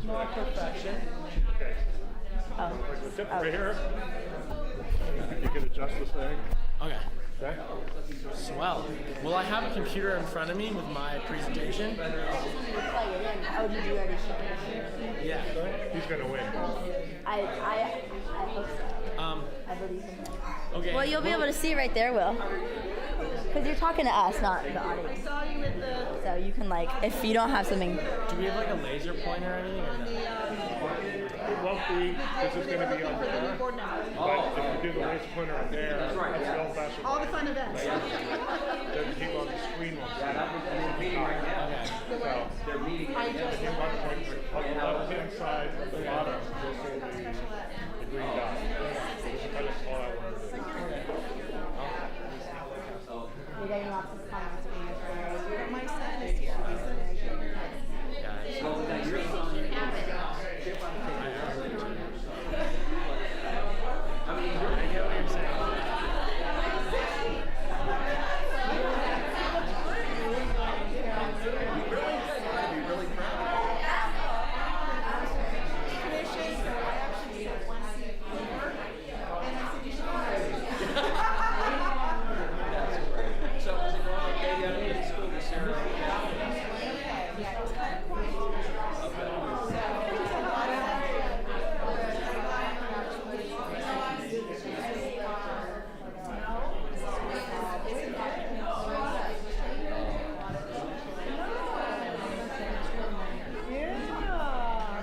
Not perfection. Right here. You can adjust this thing. Okay. Okay. Swell. Well, I have a computer in front of me with my presentation. Oh, did you already show it? Yeah. He's gonna win. I hope so. I believe in him. Okay. Well, you'll be able to see right there, Will. Because you're talking to us, not the audience. I saw you at the... So you can, like, if you don't have something... Do we have like a laser pointer or anything? Or no? It won't be, this is gonna be on there. But if you do the laser pointer on there, that's the old-fashioned. All the fun events. Then keep on the screen one. Okay. They're meeting. On the left-hand side at the bottom, you'll see the green dot. Just kind of call out where it is. We're getting lots of comments. My son is here.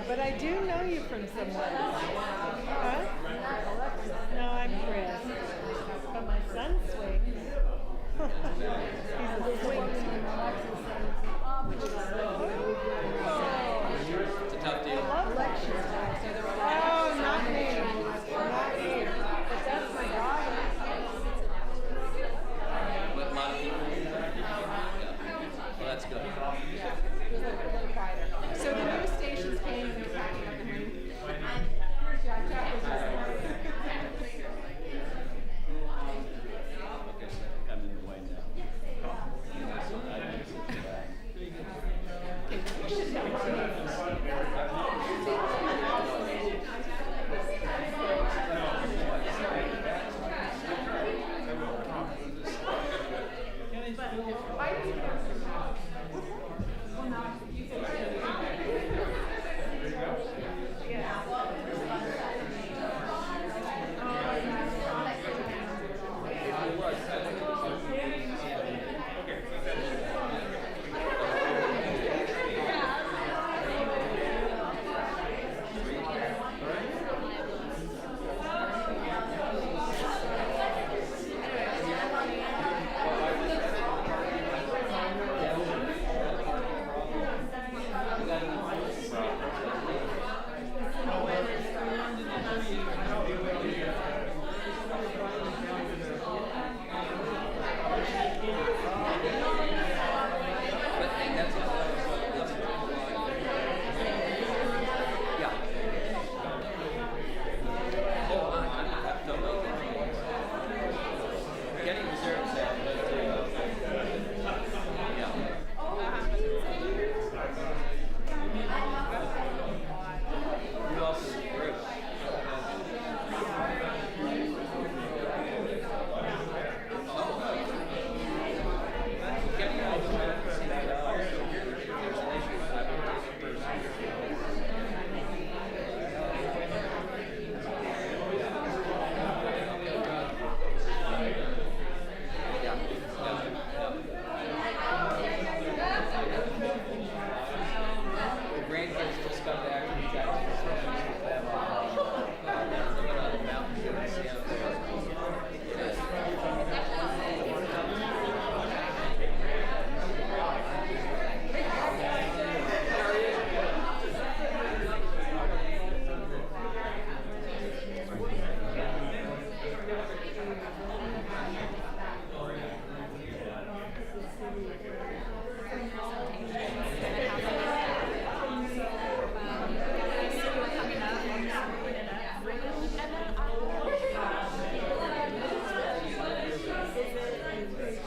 But I do know you from somewhere. Huh? No, I'm Chris. But my son swings. He's a swingsman. It's a tough deal. I love lectures. Oh, not me. Not me. But that's my daughter. But a lot of people. Well, that's good. So the news stations came and they're packing up and leaving. Okay, so I'm in the way now.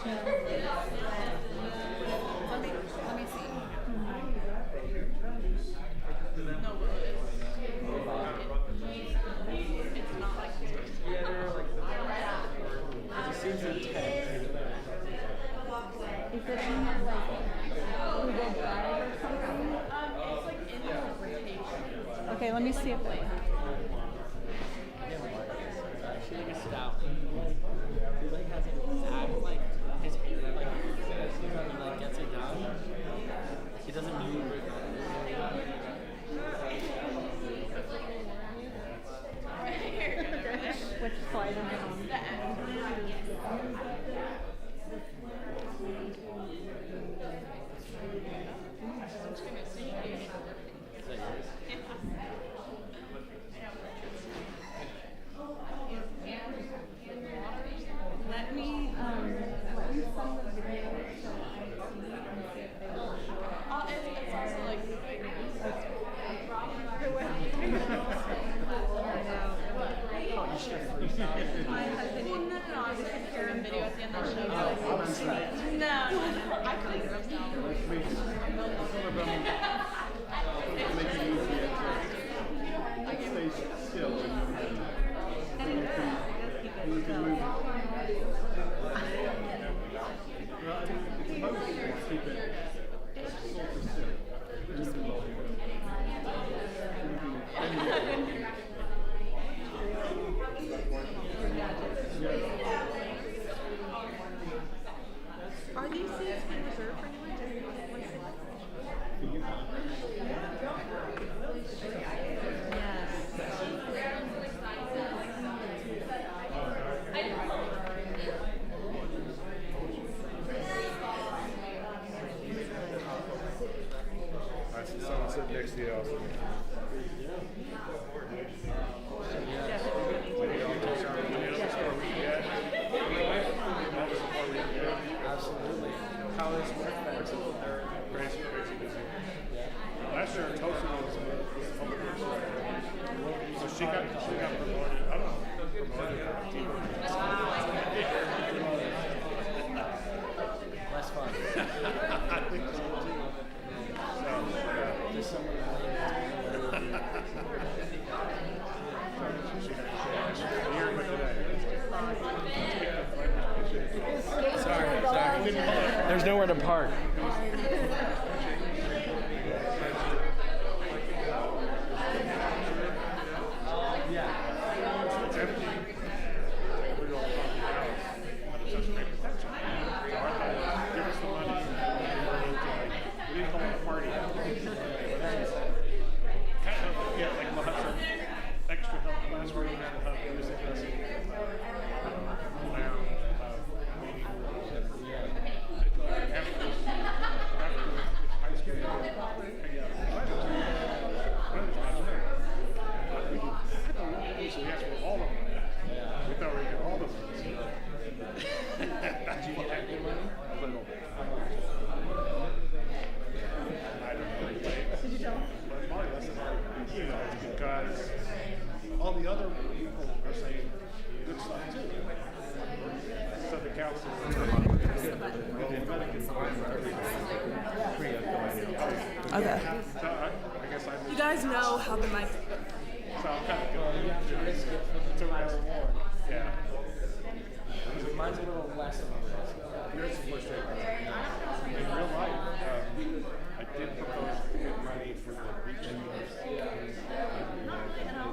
Let me see. It's not like It seems intense. Is it in like Google Drive or something? it's like interpretation. Okay, let me see if they. Actually, like a stout. He like has an exact like his hair like he like gets it done. He doesn't move. Which slide am I on? Let me send the video so I see and see if they will show up. It's also like my husband. Well, no. I was gonna hear a video at the end of the show. No. I couldn't roast out. Stay still. You can move. Keep it sort of still. Are these seats being reserved for anyone? I see someone sitting next to you also. Absolutely. How is work? Crazy busy. Last year, Tosin was public works director. So she got promoted. I don't know. Promoted from team. Less fun. I think so too. So, Just someone she got here, but today. Sorry. There's nowhere to park. It's empty. We were all talking about it. But it's such a big attention. So I thought, give us the money. We didn't call it a party. Kind of, yeah, like we'll have some extra help class where we have music lesson. Because all the other people are saying good stuff too. So the council. Okay. So I guess I You guys know how the mic. So I'm kind of going to risk it to reward. Yeah. Mine's a little less of a risk. Yours is more straightforward. In real life, I did propose to get money for the beach and the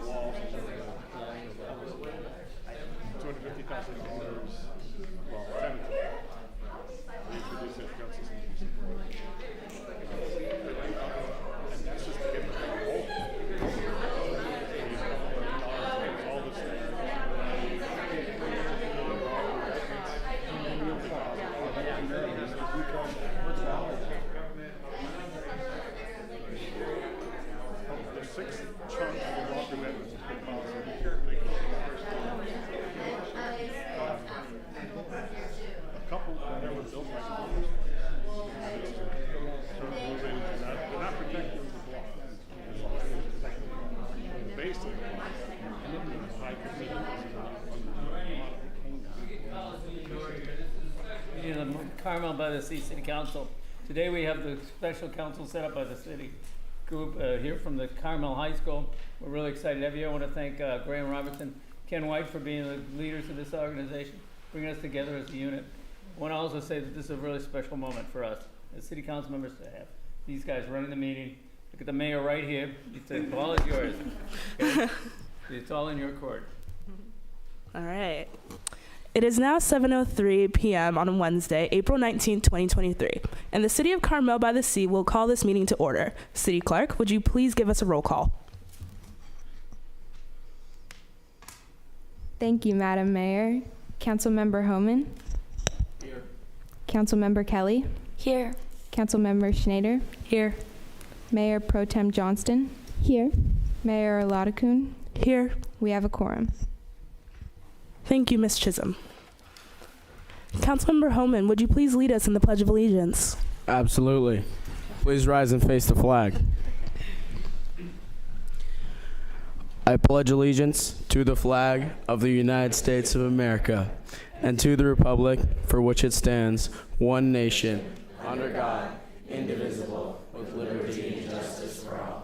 walls and $250,000. Well, tentatively. We introduced it to council support. And that's just to get the whole. All this stuff. There's 6 chunks of the law commitments that could cause a big Carmel-by-the-Sea City Council. Today we have the special council set up by the city group here from the Carmel High School. We're really excited to have you. I want to thank Graham Robertson, Ken White for being the leaders of this organization, bringing us together as a unit. I want to also say that this is a really special moment for us as city council members to have these guys running the meeting. Look at the mayor right here. The ball is yours. Okay? It's all in your court. All right. It is now 7:03 p.m. on Wednesday, April 19, 2023, and the City of Carmel-by-the-Sea will call this meeting to order. City Clerk, would you please give us a roll call? Thank you, Madam Mayor. Councilmember Homan? Here. Councilmember Kelly? Here. Councilmember Schneider? Here. Mayor Pro Tem Johnston? Here. Mayor Ladakun? Here. We have a quorum. Thank you, Ms. Chisholm. Councilmember Homan, would you please lead us in the Pledge of Allegiance? Absolutely. Please rise and face the flag. I pledge allegiance to the flag of the United States of America and to the republic for which it stands, one nation, under God, indivisible, with liberty and justice for all.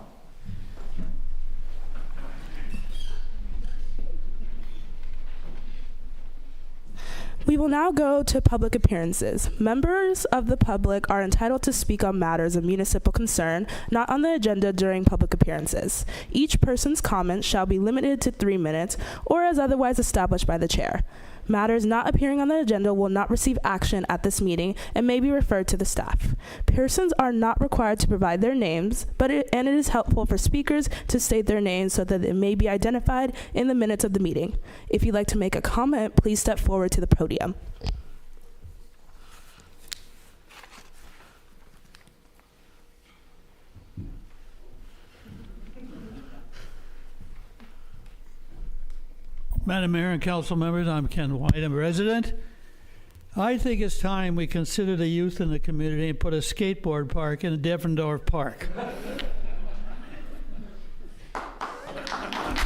We will now go to public appearances. Members of the public are entitled to speak on matters of municipal concern, not on the agenda during public appearances. Each person's comments shall be limited to 3 minutes or as otherwise established by the chair. Matters not appearing on the agenda will not receive action at this meeting and may be referred to the staff. Persons are not required to provide their names, and it is helpful for speakers to state their names so that it may be identified in the minutes of the meeting. If you'd like to make a comment, please step forward to the podium. Madam Mayor and council members, I'm Ken White, I'm a resident. I think it's time we consider the youth in the community and put a skateboard park in Devendorf Park.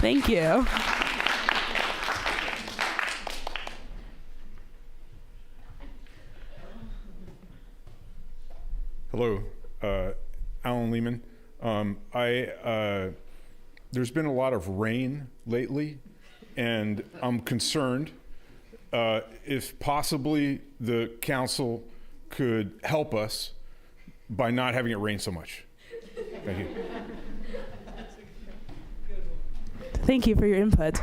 Thank you. Hello, Alan Lehman. There's been a lot of rain lately, and I'm concerned if possibly the council could help us by not having it rain so much. Thank you. Thank you for your input.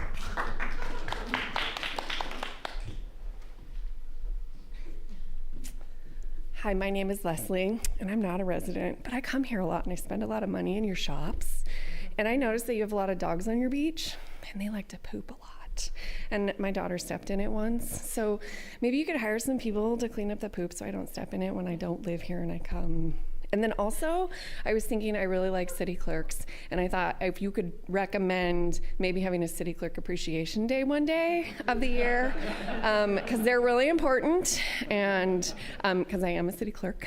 Hi, my name is Leslie, and I'm not a resident, but I come here a lot and I spend a lot of money in your shops. And I noticed that you have a lot of dogs on your beach, and they like to poop a lot. And my daughter stepped in it once. So maybe you could hire some people to clean up the poop so I don't step in it when I don't live here and I come. And then also, I was thinking I really like city clerks, and I thought if you could recommend maybe having a city clerk appreciation day one day of the year, because they're really important, and because I am a city clerk.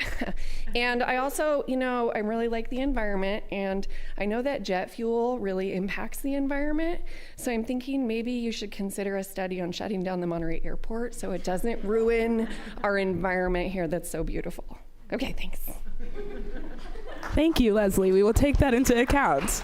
And I also, I really like the environment, and I know that jet fuel really impacts the environment, so I'm thinking maybe you should consider a study on shutting down the Monterey Airport so it doesn't ruin our environment here that's so beautiful. Okay, thanks. Thank you, Leslie. We will take that into account.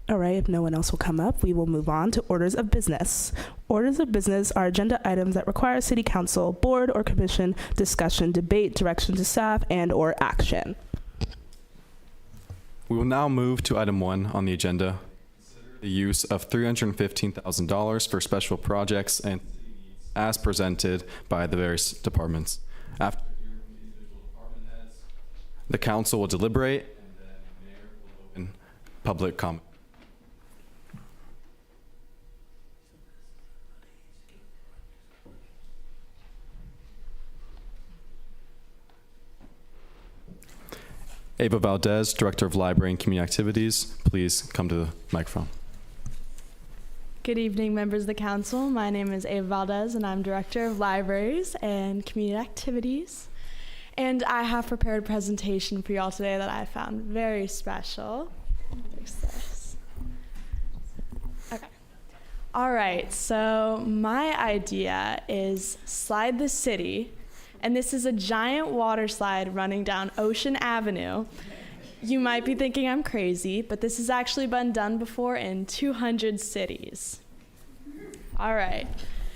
All right, if no one else will come up, we will move on to orders of business. Orders of business are agenda items that require city council, board, or commission discussion, debate, direction to staff, and/or action. We will now move to item 1 on the agenda. The use of $315,000 for special projects and as presented by the various departments. After hearing from the individual department heads, the council will deliberate, and then the mayor will open public comment. Ava Valdez, Director of Library and Community Activities, please come to the microphone. Good evening, members of the council. My name is Ava Valdez, and I'm Director of Libraries and Community Activities. And I have prepared a presentation for y'all today that I found very special. Fix this. All right, so my idea is Slide the City, and this is a giant water slide running down Ocean Avenue. You might be thinking I'm crazy, but this has actually been done before in 200 cities. All right,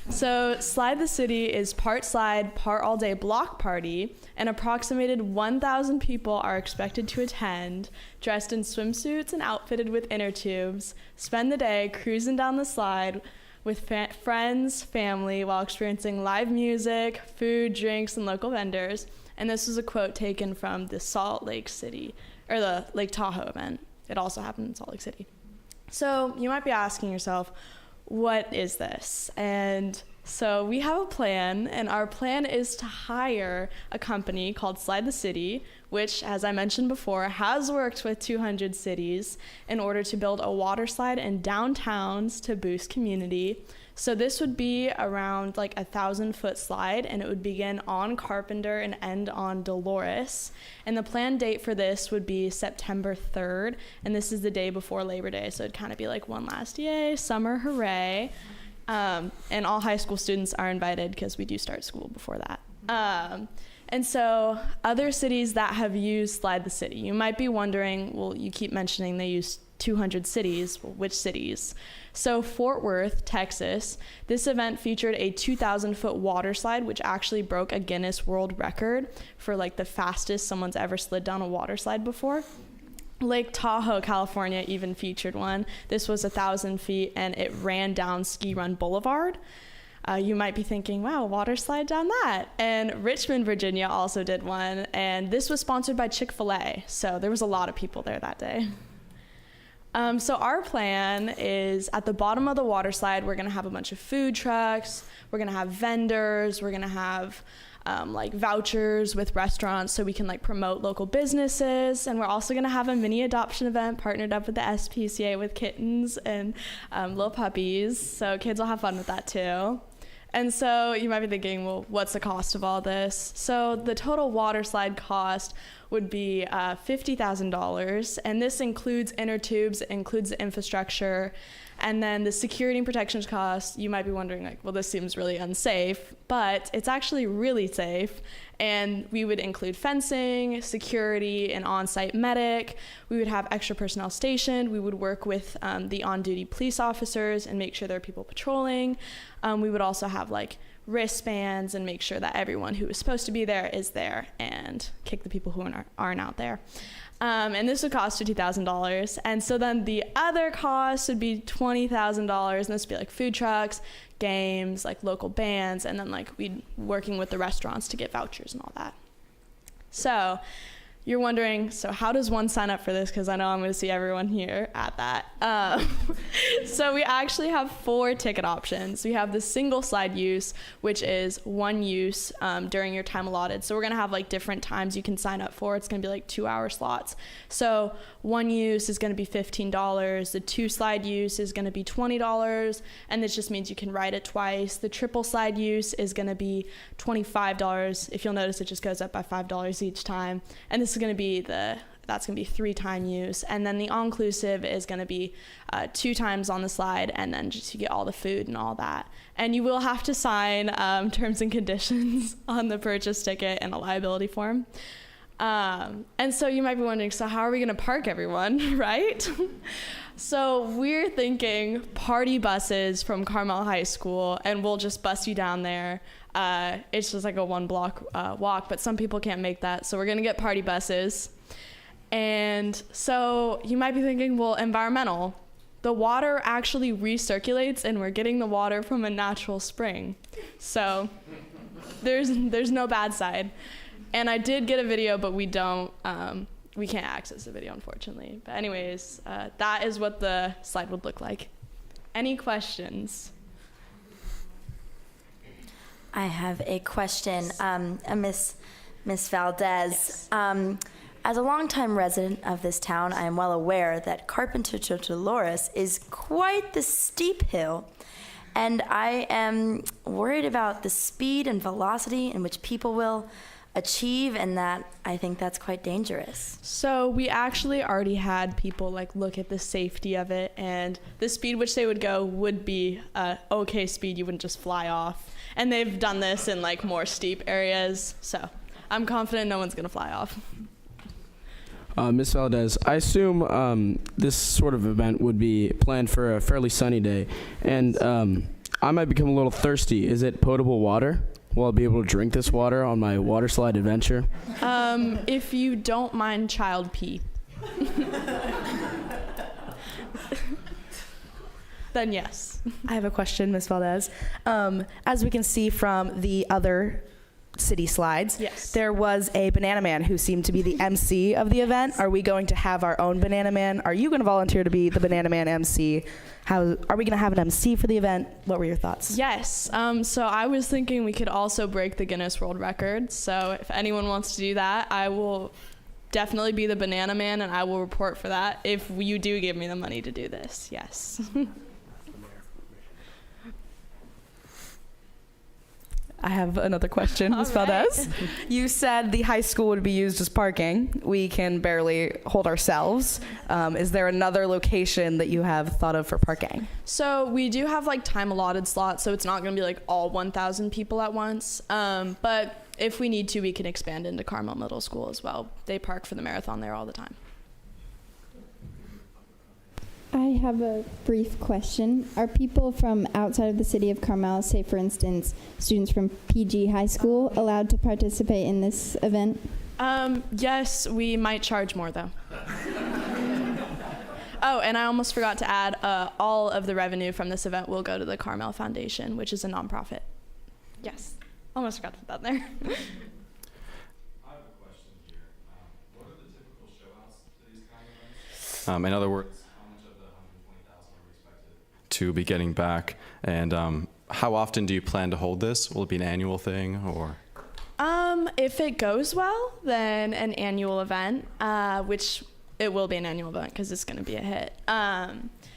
so Slide the City is part slide, part all-day block party, and approximated 1,000 people are expected to attend, dressed in swimsuits and outfitted with inner tubes, spend the day cruising down the slide with friends, family, while experiencing live music, food, drinks, and local vendors. And this was a quote taken from the Salt Lake City, or the Lake Tahoe event. It also happened in Salt Lake City. So you might be asking yourself, what is this? And so we have a plan, and our plan is to hire a company called Slide the City, which, as I mentioned before, has worked with 200 cities in order to build a water slide in downtowns to boost community. So this would be around like 1,000-foot slide, and it would begin on Carpenter and end on Dolores. And the planned date for this would be September 3rd, and this is the day before Labor Day, so it'd kind of be like one last yay, summer hooray. And all high school students are invited because we do start school before that. And so other cities that have used Slide the City, you might be wondering, well, you keep mentioning they use 200 cities. Well, which cities? So Fort Worth, Texas, this event featured a 2,000-foot water slide, which actually broke a Guinness World Record for like the fastest someone's ever slid down a water slide before. Lake Tahoe, California even featured one. This was 1,000 feet, and it ran down Ski Run Boulevard. You might be thinking, wow, water slide down that. And Richmond, Virginia also did one, and this was sponsored by Chick-fil-A, so there was a lot of people there that day. So our plan is at the bottom of the water slide, we're gonna have a bunch of food trucks, we're gonna have vendors, we're gonna have like vouchers with restaurants so we can like promote local businesses, and we're also gonna have a mini adoption event partnered up with the SPCA with kittens and little puppies, so kids will have fun with that too. And so you might be thinking, well, what's the cost of all this? So the total water slide cost would be $50,000, and this includes inner tubes, includes the infrastructure, and then the security and protections cost. You might be wondering, like, well, this seems really unsafe, but it's actually really safe, and we would include fencing, security, an on-site medic. We would have extra personnel stationed. We would work with the on-duty police officers and make sure there are people patrolling. We would also have like wristbands and make sure that everyone who is supposed to be there is there, and kick the people who aren't out there. And this would cost $50,000. And so then the other cost would be $20,000, and this would be like food trucks, games, like local bands, and then like we'd working with the restaurants to get vouchers and all that. So you're wondering, so how does one sign up for this? Because I know I'm going to see everyone here at that. So we actually have 4 ticket options. We have the single slide use, which is one use during your time allotted. So we're going to have like different times you can sign up for. It's going to be like 2-hour slots. So one use is going to be $15. The 2 slide use is going to be $20. And this just means you can ride it twice. The triple slide use is going to be $25. If you'll notice, it just goes up by $5 each time. And this is going to be that's going to be 3-time use, and then the all-inclusive is going to be 2 times on the slide, and then just you get all the food and all that. And you will have to sign terms and conditions on the purchase ticket and a liability form. And so you might be wondering, so how are we going to park everyone, right? So we're thinking party buses from Carmel High School, and we'll just bus you down there. It's just like a 1-block walk, but some people can't make that, so we're going to get party buses. And so you might be thinking, well, environmental. The water actually recirculates, and we're getting the water from a natural spring. So there's no bad side. And I did get a video, but we can't access the video, unfortunately. But anyways, that is what the slide would look like. Any questions? I have a question. Miss Valdez. Yes. As a longtime resident of this town, I am well aware that Carpenter to Dolores is quite the steep hill, and I am worried about the speed and velocity in which people will achieve, and that I think that's quite dangerous. So we actually already had people like look at the safety of it, and the speed which they would go would be okay speed. You wouldn't just fly off. And they've done this in like more steep areas, so I'm confident no one's gonna fly off. Ms. Valdez, I assume this sort of event would be planned for a fairly sunny day, and I might become a little thirsty. Is it potable water? Will I be able to drink this water on my water slide adventure? If you don't mind child pee, then yes. I have a question, Ms. Valdez. As we can see from the other city slides, Yes. there was a banana man who seemed to be the MC of the event. Are we going to have our own banana man? Are you going to volunteer to be the banana man MC? How are we going to have an MC for the event? What were your thoughts? Yes. So I was thinking we could also break the Guinness World Record. So if anyone wants to do that, I will definitely be the banana man, and I will report for that if you do give me the money to do this. Yes. I have another question, Ms. Valdez. You said the high school would be used as parking. We can barely hold ourselves. Is there another location that you have thought of for parking? So we do have like time allotted slots, so it's not going to be like all 1,000 people at once. But if we need to, we can expand into Carmel Middle School as well. They park for the marathon there all the time. I have a brief question. Are people from outside of the city of Carmel, say for instance, students from PG High School, allowed to participate in this event? Yes, we might charge more though. Oh, and I almost forgot to add, all of the revenue from this event will go to the Carmel Foundation, which is a nonprofit. Yes, almost forgot to put that there. I have a question here. What are the typical show-outs for these kind of events? In other words, how much of the $120,000 are we expected to be getting back? And how often do you plan to hold this? Will it be an annual thing, or? If it goes well, then an annual event, which it will be an annual event because it's going to be a hit.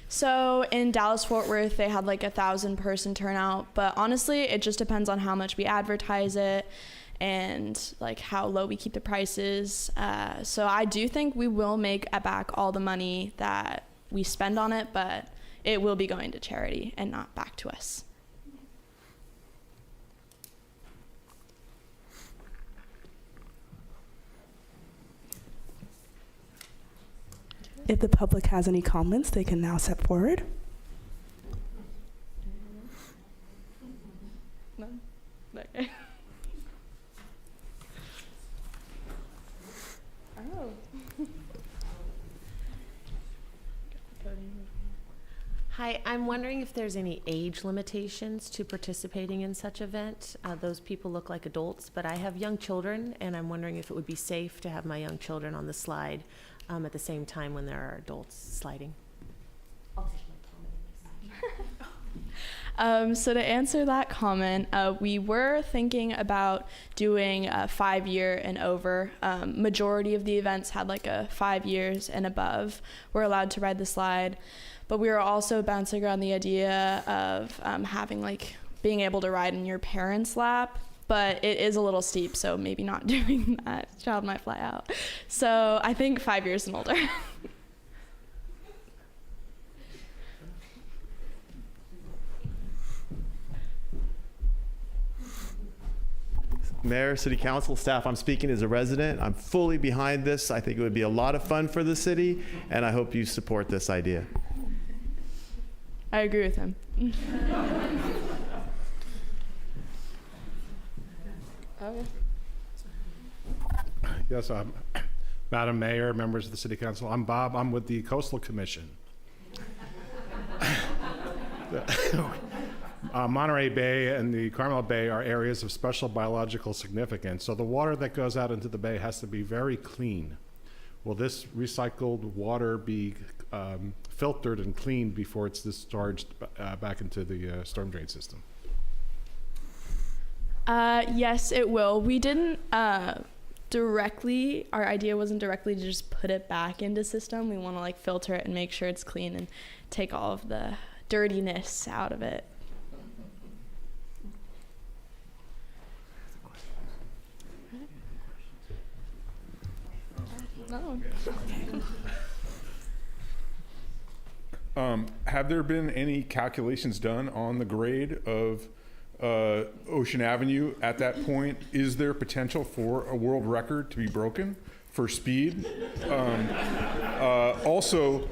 So in Dallas-Fort Worth, they had like 1,000-person turnout, but honestly, it just depends on how much we advertise it and like how low we keep the prices. So I do think we will make back all the money that we spend on it, but it will be going to charity and not back to us. If the public has any comments, they can now step forward. None? Okay. Oh. Hi, I'm wondering if there's any age limitations to participating in such event. Those people look like adults, but I have young children, and I'm wondering if it would be safe to have my young children on the slide at the same time when there are adults sliding. So to answer that comment, we were thinking about doing a 5-year and over. Majority of the events had like a 5 years and above. We're allowed to ride the slide, but we were also bouncing around the idea of having like being able to ride in your parents' lap. But it is a little steep, so maybe not doing that. Child might fly out. So I think 5 years and older. Mayor, City Council, staff, I'm speaking as a resident. I'm fully behind this. I think it would be a lot of fun for the city, and I hope you support this idea. I agree with him. Okay. Yes, Madam Mayor, members of the City Council, I'm Bob. I'm with the Coastal Commission. Monterey Bay and the Carmel Bay are areas of special biological significance, so the water that goes out into the bay has to be very clean. Will this recycled water be filtered and cleaned before it's discharged back into the storm drain system? Yes, it will. We didn't our idea wasn't directly to just put it back into system. We want to like filter it and make sure it's clean and take all of the dirtiness out of it. No. Have there been any calculations done on the grade of Ocean Avenue at that point? Is there potential for a world record to be broken for speed? Also,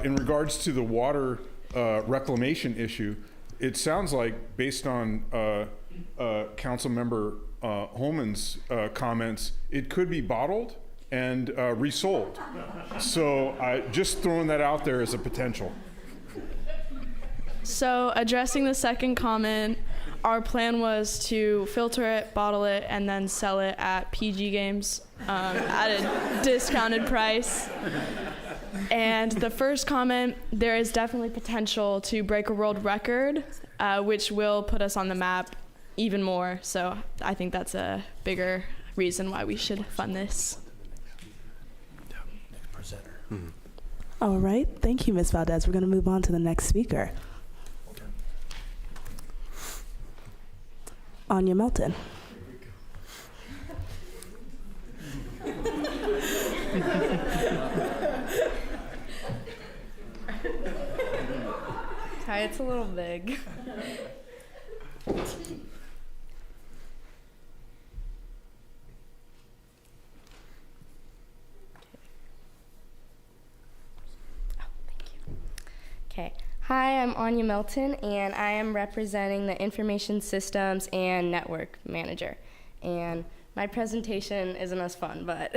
in regards to the water reclamation issue, it sounds like, based on Councilmember Holman's comments, it could be bottled and resold. So I just throwing that out there as a potential. So addressing the second comment, our plan was to filter it, bottle it, and then sell it at PG Games at a discounted price. And the first comment, there is definitely potential to break a world record, which will put us on the map even more. So I think that's a bigger reason why we should fund this. All right, thank you, Ms. Valdez. We're going to move on to the next speaker. Anya Melton. Sorry, it's a little big. Okay. Hi, I'm Anya Melton, and I am representing the Information Systems and Network Manager. And my presentation isn't as fun, but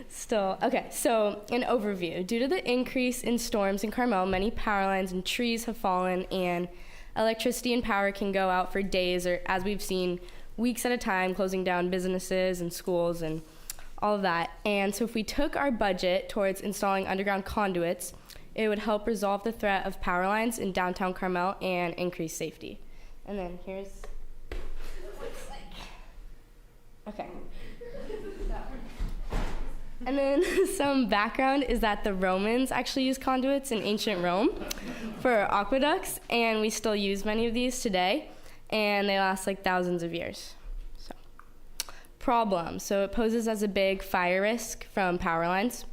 still. Okay, so an overview. Due to the increase in storms in Carmel, many power lines and trees have fallen, and electricity and power can go out for days, or as we've seen, weeks at a time, closing down businesses and schools and all of that. And so if we took our budget towards installing underground conduits, it would help resolve the threat of power lines in downtown Carmel and increase safety. And then here's what it looks like. Okay. And then some background is that the Romans actually used conduits in ancient Rome for aqueducts, and we still use many of these today, and they last like thousands of years. So, problem. So it poses as a big fire risk from power lines.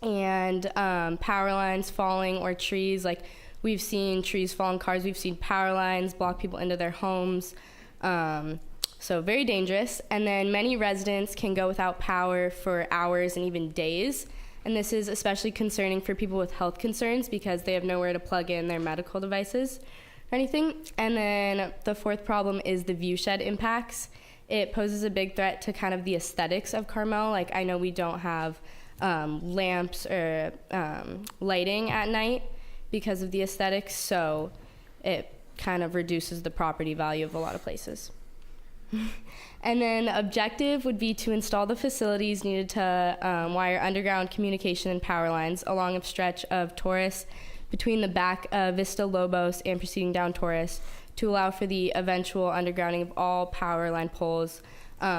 And power lines falling or trees, like we've seen trees fall on cars, we've seen power lines block people into their homes, so very dangerous. And then many residents can go without power for hours and even days, and this is especially concerning for people with health concerns because they have nowhere to plug in their medical devices or anything. And then the fourth problem is the viewshed impacts. It poses a big threat to kind of the aesthetics of Carmel. Like, I know we don't have lamps or lighting at night because of the aesthetics, so it kind of reduces the property value of a lot of places. And then the objective would be to install the facilities needed to wire underground communication and power lines along a stretch of Taurus between the back of Vista Lobos and proceeding down Taurus to allow for the eventual undergrounding of all power line poles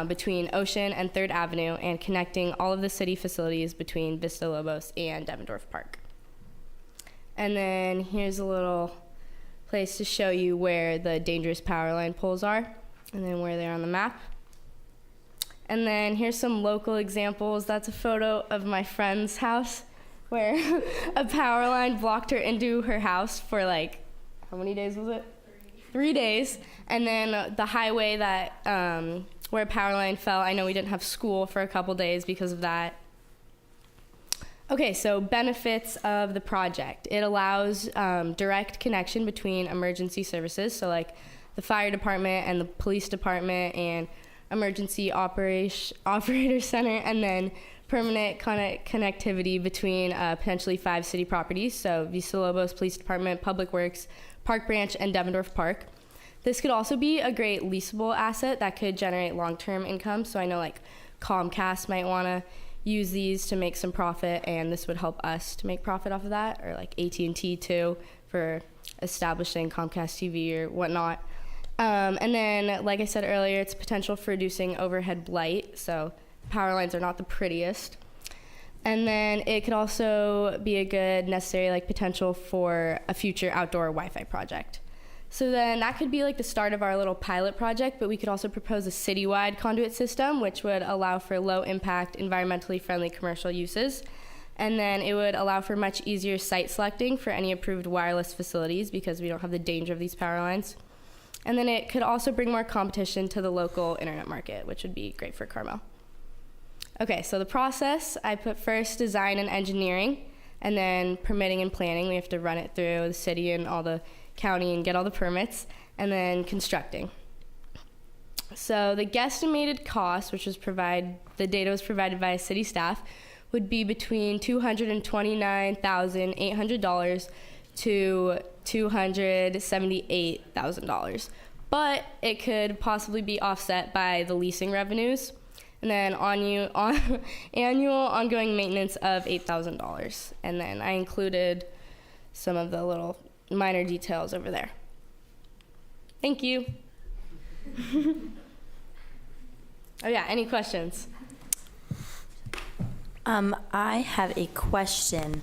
between Ocean and 3rd Avenue and connecting all of the city facilities between Vista Lobos and Devendorf Park. And then here's a little place to show you where the dangerous power line poles are and then where they're on the map. And then here's some local examples. That's a photo of my friend's house where a power line blocked her into her house for like, how many days was it? 3 days. And then the highway that where a power line fell, I know we didn't have school for a couple days because of that. Okay, so benefits of the project. It allows direct connection between emergency services, so like the fire department and the police department and emergency operator center, and then permanent connectivity between potentially 5 city properties, so Vista Lobos Police Department, Public Works, Park Branch, and Devendorf Park. This could also be a great leasable asset that could generate long-term income. So I know like Comcast might want to use these to make some profit, and this would help us to make profit off of that, or like AT&T too for establishing Comcast TV or whatnot. And then, like I said earlier, it's potential for reducing overhead blight. So power lines are not the prettiest. And then it could also be a good necessary like potential for a future outdoor Wi-Fi project. So then that could be like the start of our little pilot project, but we could also propose a citywide conduit system, which would allow for low impact, environmentally friendly commercial uses. And then it would allow for much easier site selecting for any approved wireless facilities because we don't have the danger of these power lines. And then it could also bring more competition to the local internet market, which would be great for Carmel. Okay, so the process, I put first design and engineering, and then permitting and planning. We have to run it through the city and all the county and get all the permits, and then constructing. So the guesstimated cost, which was the data was provided by city staff, would be between $229,800 to $278,000. But it could possibly be offset by the leasing revenues, and then annual ongoing maintenance of $8,000. And then I included some of the little minor details over there. Thank you. Oh yeah, any questions? I have a question.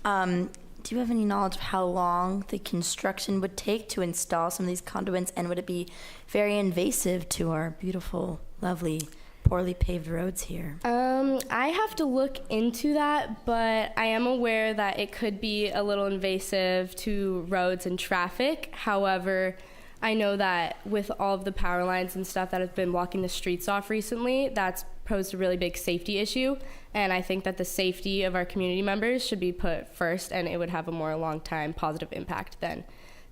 Do you have any knowledge of how long the construction would take to install some of these conduits, and would it be very invasive to our beautiful, lovely, poorly paved roads here? I have to look into that, but I am aware that it could be a little invasive to roads and traffic. However, I know that with all of the power lines and stuff that have been blocking the streets off recently, that's posed a really big safety issue. And I think that the safety of our community members should be put first, and it would have a more long-time positive impact than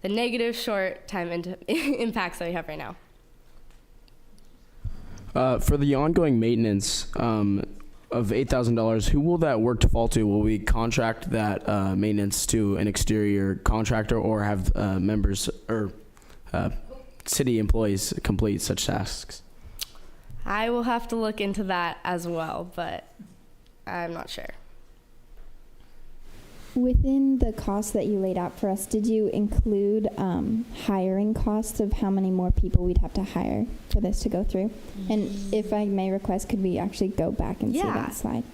the negative short-time impacts that we have right now. For the ongoing maintenance of $8,000, who will that work to fall to? Will we contract that maintenance to an exterior contractor, or have members or city employees complete such tasks? I will have to look into that as well, but I'm not sure. Within the cost that you laid out for us, did you include hiring costs of how many more people we'd have to hire for this to go through? And if I may request, could we actually go back and see that slide?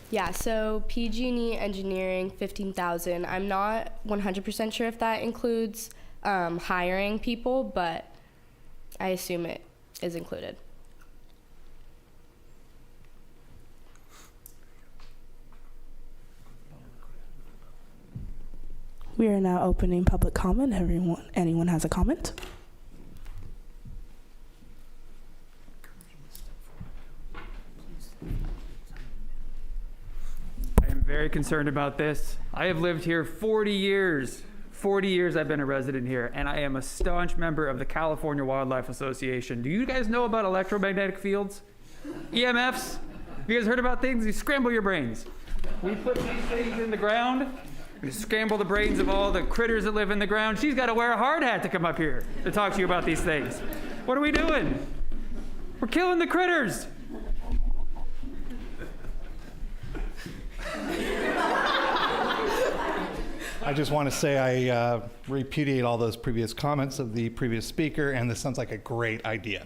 Yeah, so PG&E engineering, $15,000. I'm not 100% sure if that includes hiring people, but I assume it is included. We are now opening public comment. Anyone has a comment? I am very concerned about this. I have lived here 40 years. 40 years I've been a resident here, and I am a staunch member of the California Wildlife Association. Do you guys know about electromagnetic fields? EMFs? Have you guys heard about things? You scramble your brains. We put these things in the ground. We scramble the brains of all the critters that live in the ground. She's got to wear a hard hat to come up here to talk to you about these things. What are we doing? We're killing the critters. I just want to say I repudiate all those previous comments of the previous speaker, and this sounds like a great idea.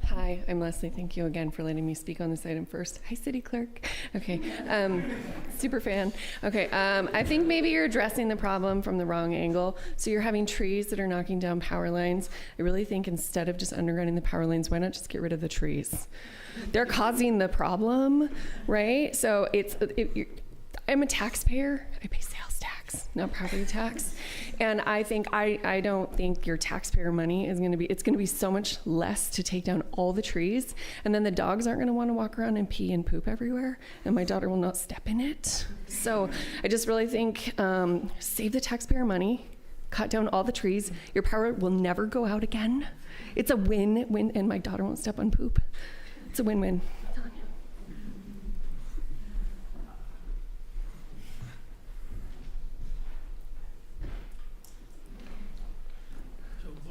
Hi, I'm Leslie. Thank you again for letting me speak on this item first. Hi, City Clerk. Okay, super fan. Okay, I think maybe you're addressing the problem from the wrong angle. So you're having trees that are knocking down power lines. I really think instead of just undergrounding the power lines, why not just get rid of the trees? They're causing the problem, right? So I'm a taxpayer. I pay sales tax, not property tax. And I don't think your taxpayer money is it's going to be so much less to take down all the trees. And then the dogs aren't going to want to walk around and pee and poop everywhere. And my daughter will not step in it. So I just really think save the taxpayer money, cut down all the trees. Your power will never go out again. It's a win-win, and my daughter won't step on poop. It's a win-win.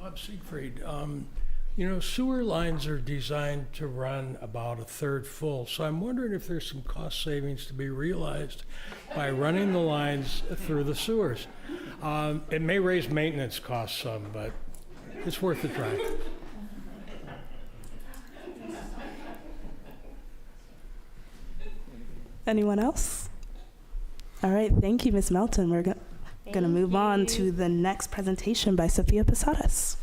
Bob Siegfried, sewer lines are designed to run about a third full, so I'm wondering if there's some cost savings to be realized by running the lines through the sewers. It may raise maintenance costs some, but it's worth a try. Anyone else? All right, thank you, Ms. Melton. We're going to move on to the next presentation by Sophia Posadas.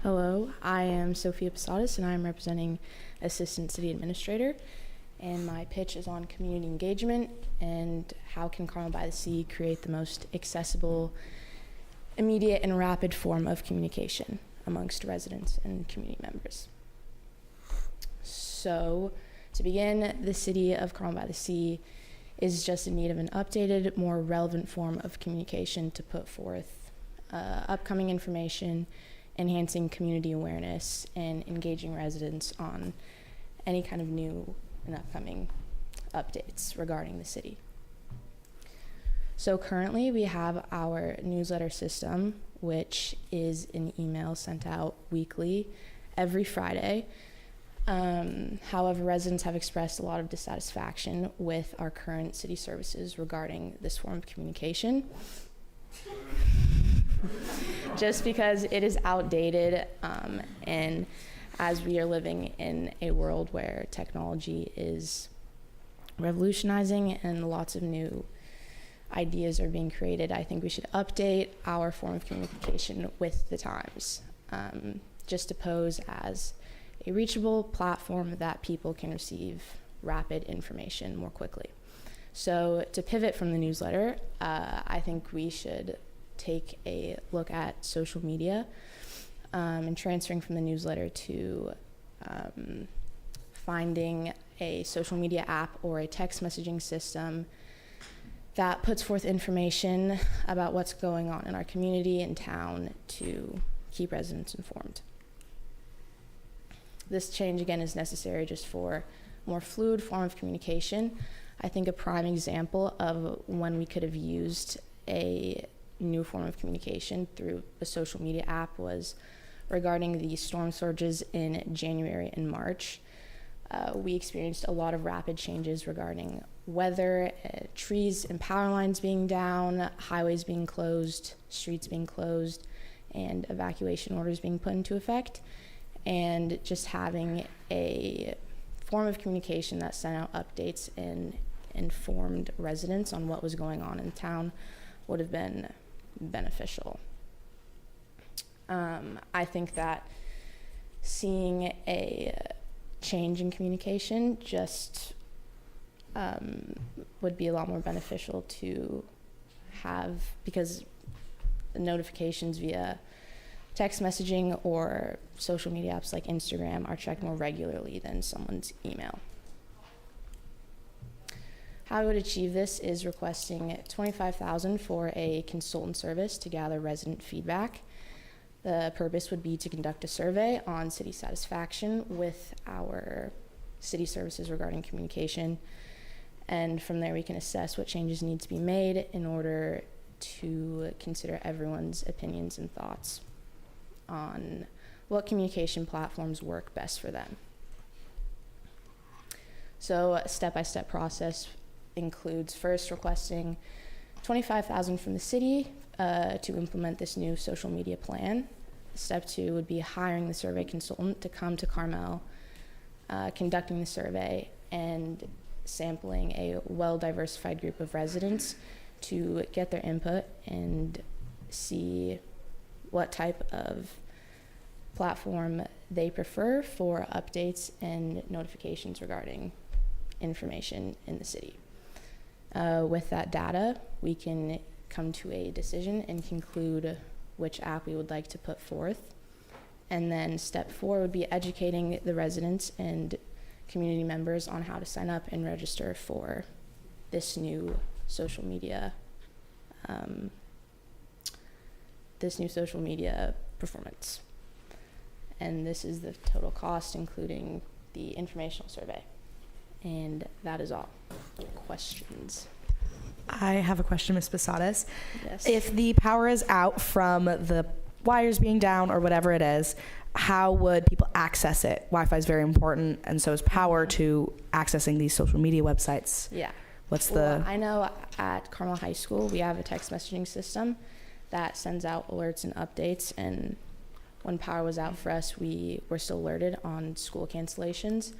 Hello, I am Sophia Posadas, and I am representing Assistant City Administrator. And my pitch is on community engagement and how can Carmel-by-the-Sea create the most accessible, immediate, and rapid form of communication amongst residents and community members. So, to begin, the city of Carmel-by-the-Sea is just in need of an updated, more relevant form of communication to put forth upcoming information, enhancing community awareness, and engaging residents on any kind of new and upcoming updates regarding the city. So currently we have our newsletter system, which is an email sent out weekly every Friday. However, residents have expressed a lot of dissatisfaction with our current city services regarding this form of communication. Just because it is outdated, and as we are living in a world where technology is revolutionizing and lots of new ideas are being created, I think we should update our form of communication with the times, just to pose as a reachable platform that people can receive rapid information more quickly. So to pivot from the newsletter, I think we should take a look at social media and transferring from the newsletter to finding a social media app or a text messaging system that puts forth information about what's going on in our community and town to keep residents informed. This change, again, is necessary just for a more fluid form of communication. I think a prime example of when we could have used a new form of communication through a social media app was regarding the storm surges in January and March. We experienced a lot of rapid changes regarding weather, trees and power lines being down, highways being closed, streets being closed, and evacuation orders being put into effect. And just having a form of communication that sent out updates and informed residents on what was going on in town would have been beneficial. I think that seeing a change in communication just would be a lot more beneficial to have, because notifications via text messaging or social media apps like Instagram are checked more regularly than someone's email. How I would achieve this is requesting $25,000 for a consultant service to gather resident feedback. The purpose would be to conduct a survey on city satisfaction with our city services regarding communication. And from there we can assess what changes need to be made in order to consider everyone's opinions and thoughts on what communication platforms work best for them. So a step-by-step process includes first requesting $25,000 from the city to implement this new social media plan. Step 2 would be hiring the survey consultant to come to Carmel, conducting the survey and sampling a well-diversified group of residents to get their input and see what type of platform they prefer for updates and notifications regarding information in the city. With that data, we can come to a decision and conclude which app we would like to put forth. And then step 4 would be educating the residents and community members on how to sign up and register for this new social media performance. And this is the total cost, including the informational survey. And that is all. Questions? I have a question, Ms. Posadas. Yes. If the power is out from the wires being down or whatever it is, how would people access it? Wi-Fi is very important, and so is power to accessing these social media websites. Yeah. What's Well, the... I know at Carmel High School, we have a text messaging system that sends out alerts and updates, and when power was out for us, we were still alerted on school cancellations.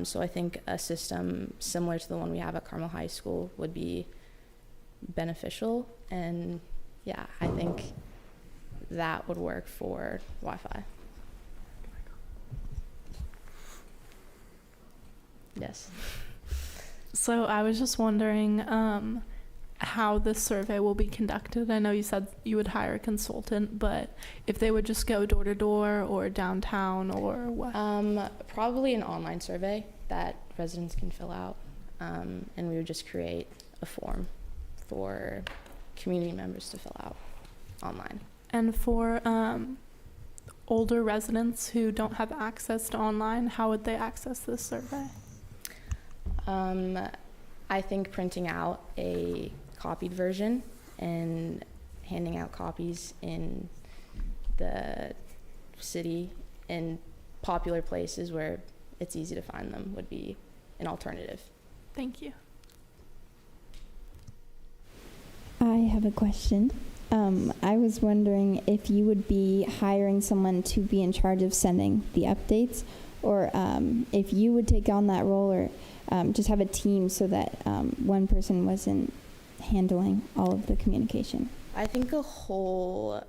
So I think a system similar to the one we have at Carmel High School would be beneficial, and yeah, I think that would work for Wi-Fi. Yes. So I was just wondering how this survey will be conducted. I know you said you would hire a consultant, but if they would just go door to door or downtown or what? Probably an online survey that residents can fill out, and we would just create a form for community members to fill out online. And for older residents who don't have access to online, how would they access this survey? I think printing out a copied version and handing out copies in the city in popular places where it's easy to find them would be an alternative. Thank you. I have a question. I was wondering if you would be hiring someone to be in charge of sending the updates, or if you would take on that role, or just have a team so that one person wasn't handling all of the communication. I think a whole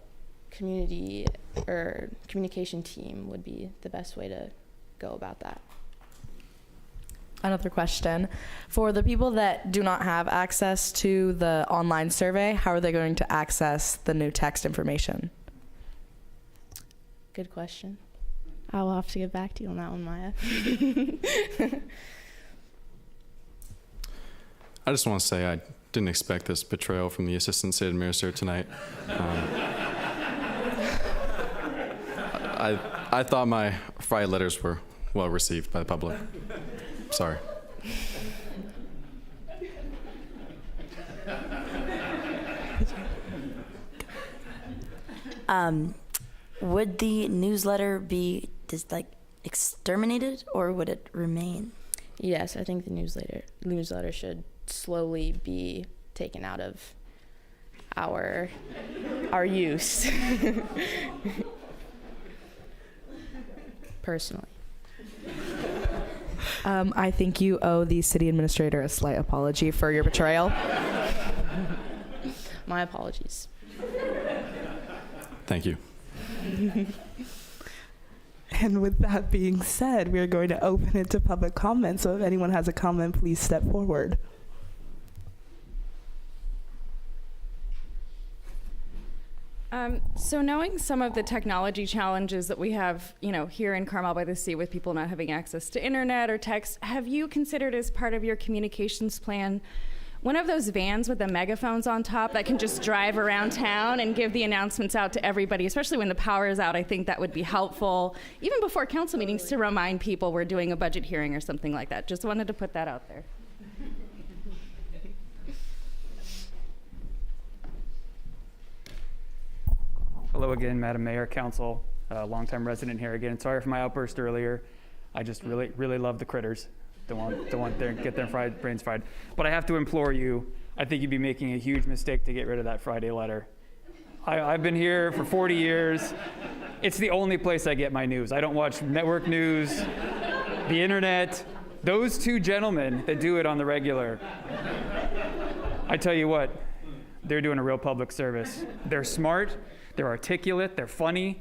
community or communication team would be the best way to go about that. Another question. For the people that do not have access to the online survey, how are they going to access the new text information? Good question. I will have to get back to you on that one, Maya. I just want to say I didn't expect this betrayal from the Assistant State Administrator tonight. I thought my Friday letters were well received by the public. Sorry. Would the newsletter be just like exterminated, or would it remain? Yes, I think the newsletter should slowly be taken out of our use. Personally. I think you owe the city administrator a slight apology for your betrayal. My apologies. Thank you. And with that being said, we are going to open it to public comment. So if anyone has a comment, please step forward. So knowing some of the technology challenges that we have, here in Carmel-by-the-Sea with people not having access to internet or text, have you considered as part of your communications plan one of those vans with the megaphones on top that can just drive around town and give the announcements out to everybody, especially when the power is out? I think that would be helpful, even before council meetings, to remind people we're doing a budget hearing or something like that. Just wanted to put that out there. Hello again, Madam Mayor, Council, longtime resident here again. Sorry for my outburst earlier. I just really love the critters. Don't want get their brains fried. But I have to implore you, I think you'd be making a huge mistake to get rid of that Friday letter. I've been here for 40 years. It's the only place I get my news. I don't watch network news, the internet. Those two gentlemen that do it on the regular, I tell you what, they're doing a real public service. They're smart, they're articulate, they're funny.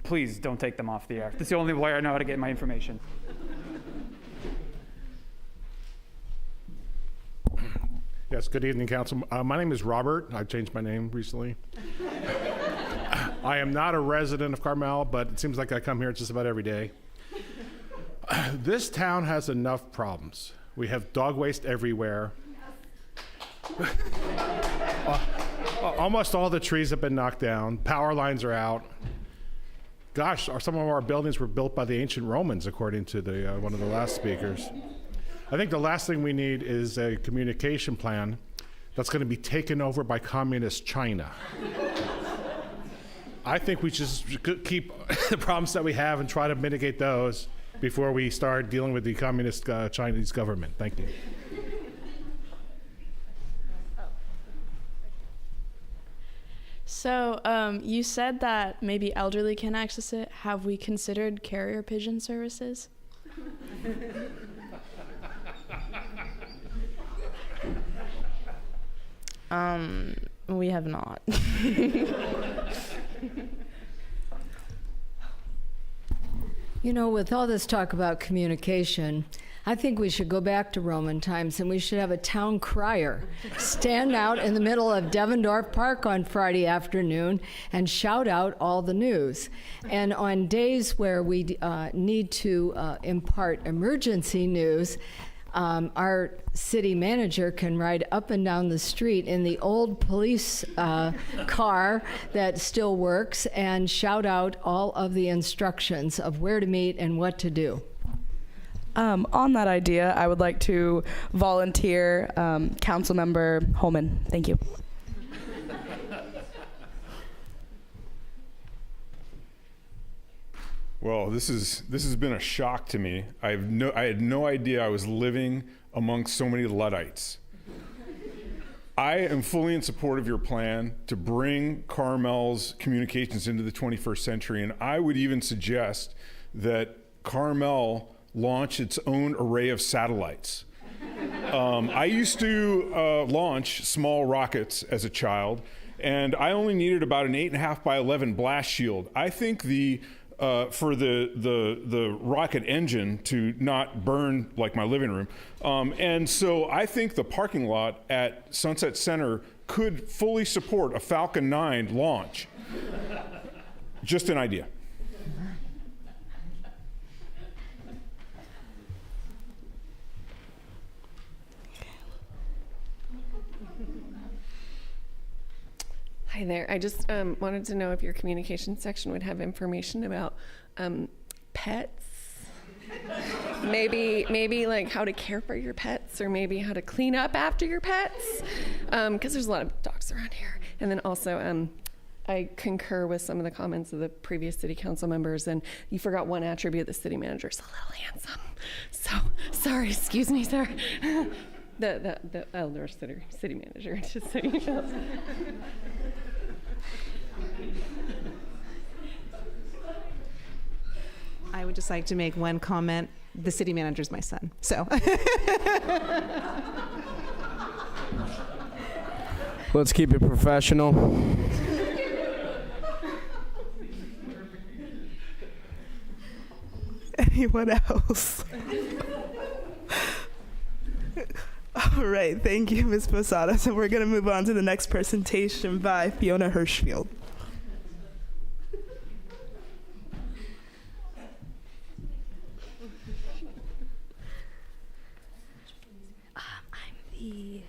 Please don't take them off the air. That's the only way I know how to get my information. Yes, good evening, Council. My name is Robert. I've changed my name recently. I am not a resident of Carmel, but it seems like I come here just about every day. This town has enough problems. We have dog waste everywhere. Almost all the trees have been knocked down. Power lines are out. Gosh, some of our buildings were built by the ancient Romans, according to one of the last speakers. I think the last thing we need is a communication plan that's going to be taken over by communist China. I think we should just keep the problems that we have and try to mitigate those before we start dealing with the communist Chinese government. Thank you. So you said that maybe elderly can access it. Have we considered carrier pigeon services? We have not. You know, with all this talk about communication, I think we should go back to Roman times and we should have a town crier stand out in the middle of Devendorf Park on Friday afternoon and shout out all the news. And on days where we need to impart emergency news, our city manager can ride up and down the street in the old police car that still works and shout out all of the instructions of where to meet and what to do. On that idea, I would like to volunteer Councilmember Holman. Thank you. Well, this has been a shock to me. I had no idea I was living amongst so many Luddites. I am fully in support of your plan to bring Carmel's communications into the 21st century, and I would even suggest that Carmel launch its own array of satellites. I used to launch small rockets as a child, and I only needed about an 8.5 by 11 blast shield. I think for the rocket engine to not burn like my living room. And so I think the parking lot at Sunset Center could fully support a Falcon 9 launch. Just an idea. Hi there. I just wanted to know if your communication section would have information about pets. maybe like how to care for your pets, or maybe how to clean up after your pets, because there's a lot of dogs around here. And then also, I concur with some of the comments of the previous city council members, and you forgot one attribute: the city manager is a little handsome. So sorry, excuse me, sir. The elder city manager, just so you know. I would just like to make one comment. The city manager is my son, so. Let's keep it professional. Anyone else? All right, thank you, Ms. Posada. So we're going to move on to the next presentation by Fiona Hirschfield. I'm the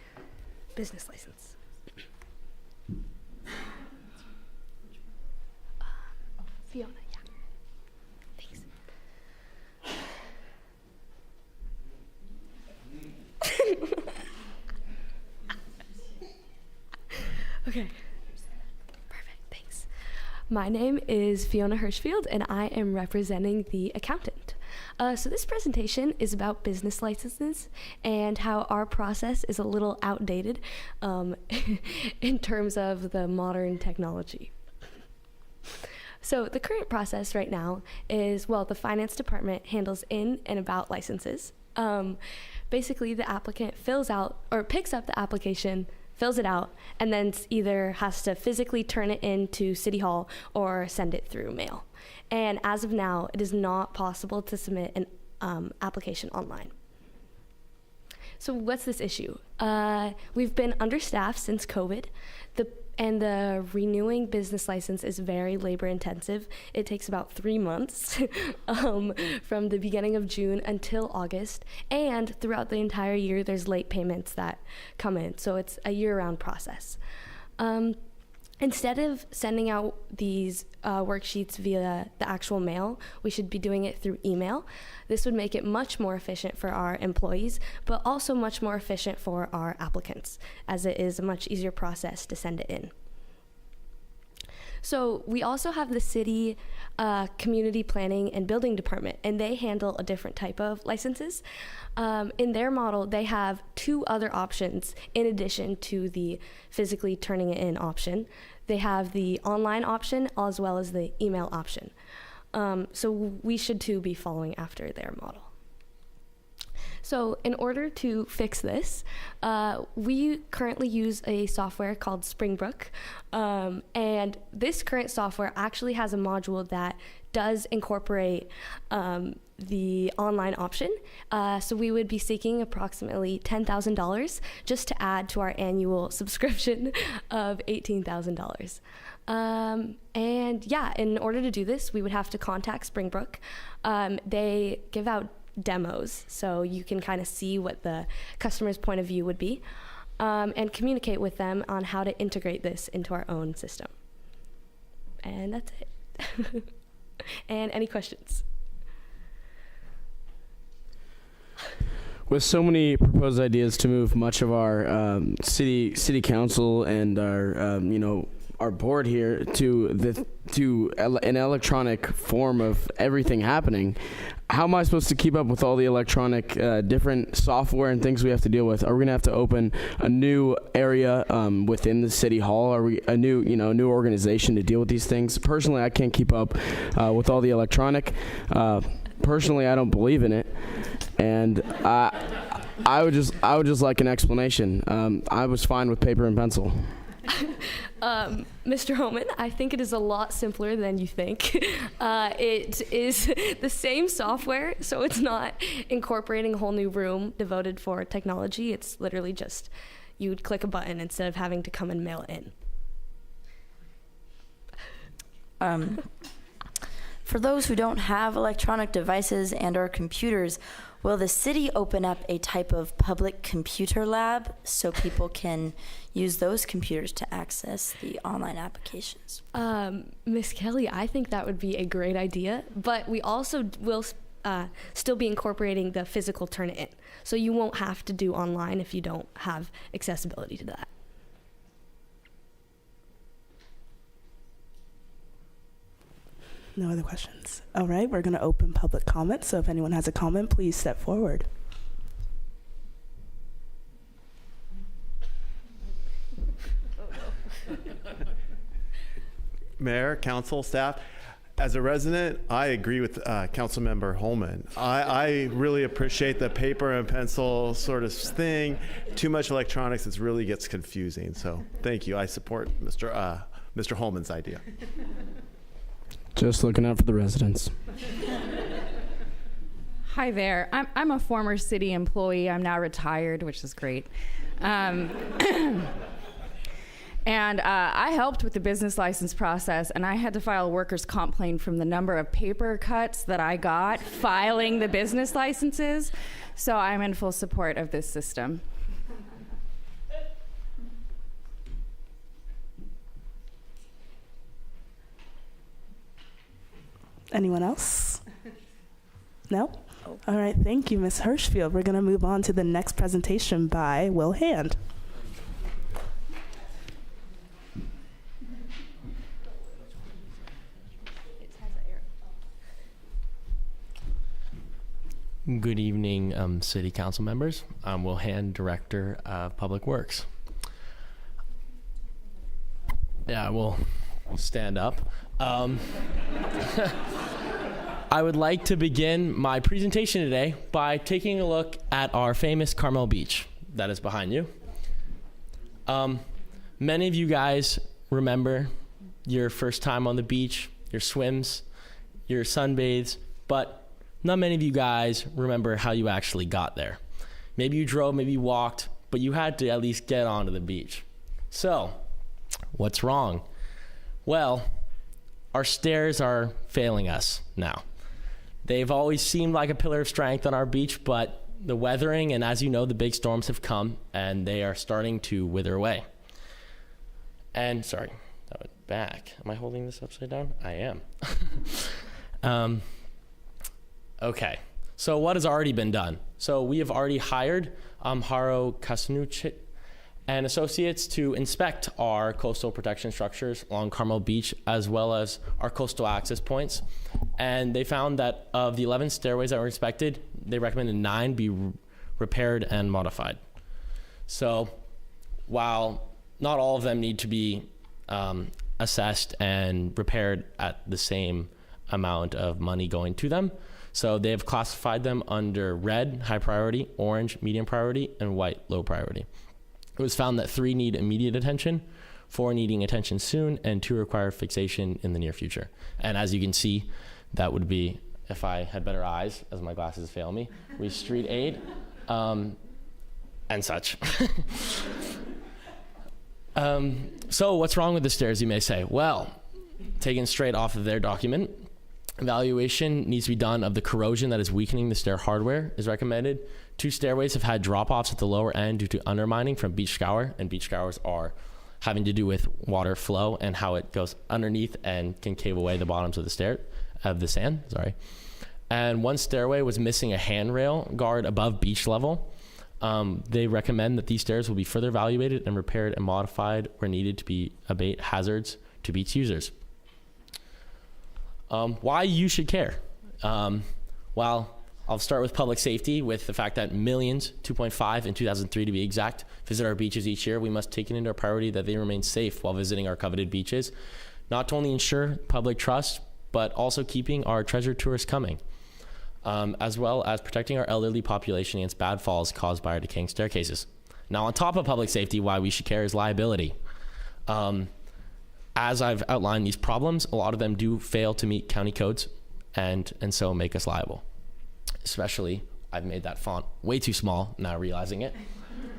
business license. Fiona, yeah. Thanks. Okay. Perfect. Thanks. My name is Fiona Hirschfield, and I am representing the accountant. So this presentation is about business licenses and how our process is a little outdated in terms of the modern technology. So the current process right now is, well, the finance department handles in and about licenses. Basically, the applicant fills out or picks up the application, fills it out, and then either has to physically turn it into City Hall or send it through mail. And as of now, it is not possible to submit an application online. So what's this issue? We've been understaffed since COVID. And the renewing business license is very labor intensive. It takes about 3 months from the beginning of June until August. And throughout the entire year, there's late payments that come in. So it's a year-round process. Instead of sending out these worksheets via the actual mail, we should be doing it through email. This would make it much more efficient for our employees, but also much more efficient for our applicants, as it is a much easier process to send it in. So we also have the city community planning and building department, and they handle a different type of licenses. In their model, they have 2 other options in addition to the physically turning it in option. They have the online option as well as the email option. So we should too be following after their model. So in order to fix this, we currently use a software called Springbrook, and this current software actually has a module that does incorporate the online option. So we would be seeking approximately $10,000 just to add to our annual subscription of $18,000. And yeah, in order to do this, we would have to contact Springbrook. They give out demos, so you can kind of see what the customer's point of view would be, and communicate with them on how to integrate this into our own system. And that's it. And any questions? With so many proposed ideas to move much of our city council and our board here to an electronic form of everything happening, how am I supposed to keep up with all the electronic different software and things we have to deal with? Are we gonna have to open a new area within the city hall? Are we a new organization to deal with these things? Personally, I can't keep up with all the electronic. Personally, I don't believe in it, and I would just like an explanation. I was fine with paper and pencil. Mr. Holman, I think it is a lot simpler than you think. It is the same software, so it's not incorporating a whole new room devoted for technology. It's literally just you would click a button instead of having to come and mail it in. For those who don't have electronic devices and or computers, will the city open up a type of public computer lab so people can use those computers to access the online applications? Miss Kelly, I think that would be a great idea, but we also will still be incorporating the physical Turnitin, so you won't have to do online if you don't have accessibility to that. No other questions. All right, we're going to open public comment. So if anyone has a comment, please step forward. Mayor, council, staff, as a resident, I agree with Councilmember Holman. I really appreciate the paper and pencil sort of thing. Too much electronics, it really gets confusing. So thank you. I support Mr. Holman's idea. Just looking out for the residents. Hi there. I'm a former city employee. I'm now retired, which is great. And I helped with the business license process, and I had to file a workers' comp claim from the number of paper cuts that I got filing the business licenses. So I'm in full support of this system. Anyone else? No? All right, thank you, Ms. Hirschfield. We're going to move on to the next presentation by Will Hand. Good evening, City Council members. I'm Will Hand, Director of Public Works. Yeah, we'll stand up. I would like to begin my presentation today by taking a look at our famous Carmel Beach that is behind you. Many of you guys remember your first time on the beach, your swims, your sunbathes, but not many of you guys remember how you actually got there. Maybe you drove, maybe you walked, but you had to at least get onto the beach. So, what's wrong? Well, our stairs are failing us now. They've always seemed like a pillar of strength on our beach, but the weathering and, as you know, the big storms have come and they are starting to wither away. And sorry, that back. Am I holding this upside down? I am. Okay. So what has already been done? So we have already hired Haro Kasanuchit and Associates to inspect our coastal protection structures along Carmel Beach, as well as our coastal access points. And they found that of the 11 stairways that were inspected, they recommended 9 be repaired and modified. So while not all of them need to be assessed and repaired at the same amount of money going to them, so they have classified them under red, high priority, orange, medium priority, and white, low priority. It was found that 3 need immediate attention, 4 needing attention soon, and 2 require fixation in the near future. And as you can see, that would be, if I had better eyes, as my glasses fail me, we street aid and such. So what's wrong with the stairs, you may say? Well, taken straight off of their document, evaluation needs to be done of the corrosion that is weakening the stair hardware is recommended. 2 stairways have had drop-offs at the lower end due to undermining from beach scour, and beach scours are having to do with water flow and how it goes underneath and can cave away the bottoms of the sand. And 1 stairway was missing a handrail guard above beach level. They recommend that these stairs will be further evaluated and repaired and modified where needed to abate hazards to beach users. Why you should care? Well, I'll start with public safety, with the fact that millions, 2.5 in 2003 to be exact, visit our beaches each year. We must take it into our priority that they remain safe while visiting our coveted beaches, not to only ensure public trust, but also keeping our treasured tourists coming, as well as protecting our elderly population against bad falls caused by our decaying staircases. Now, on top of public safety, why we should care is liability. As I've outlined these problems, a lot of them do fail to meet county codes and so make us liable. Especially, I've made that font way too small, now realizing it.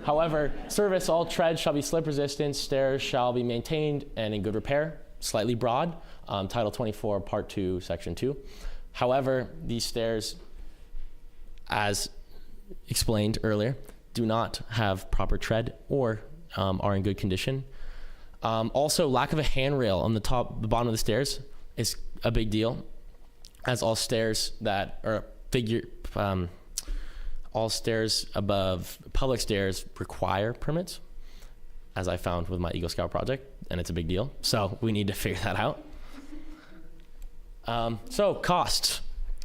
However, service, all treads shall be slip resistant, stairs shall be maintained and in good repair, slightly broad, Title 24, Part 2, Section 2. However, these stairs, as explained earlier, do not have proper tread or are in good condition. Also, lack of a handrail on the bottom of the stairs is a big deal, as all stairs that are all stairs above public stairs require permits, as I found with my Eagle Scout project, and it's a big deal. So we need to figure that out. So costs.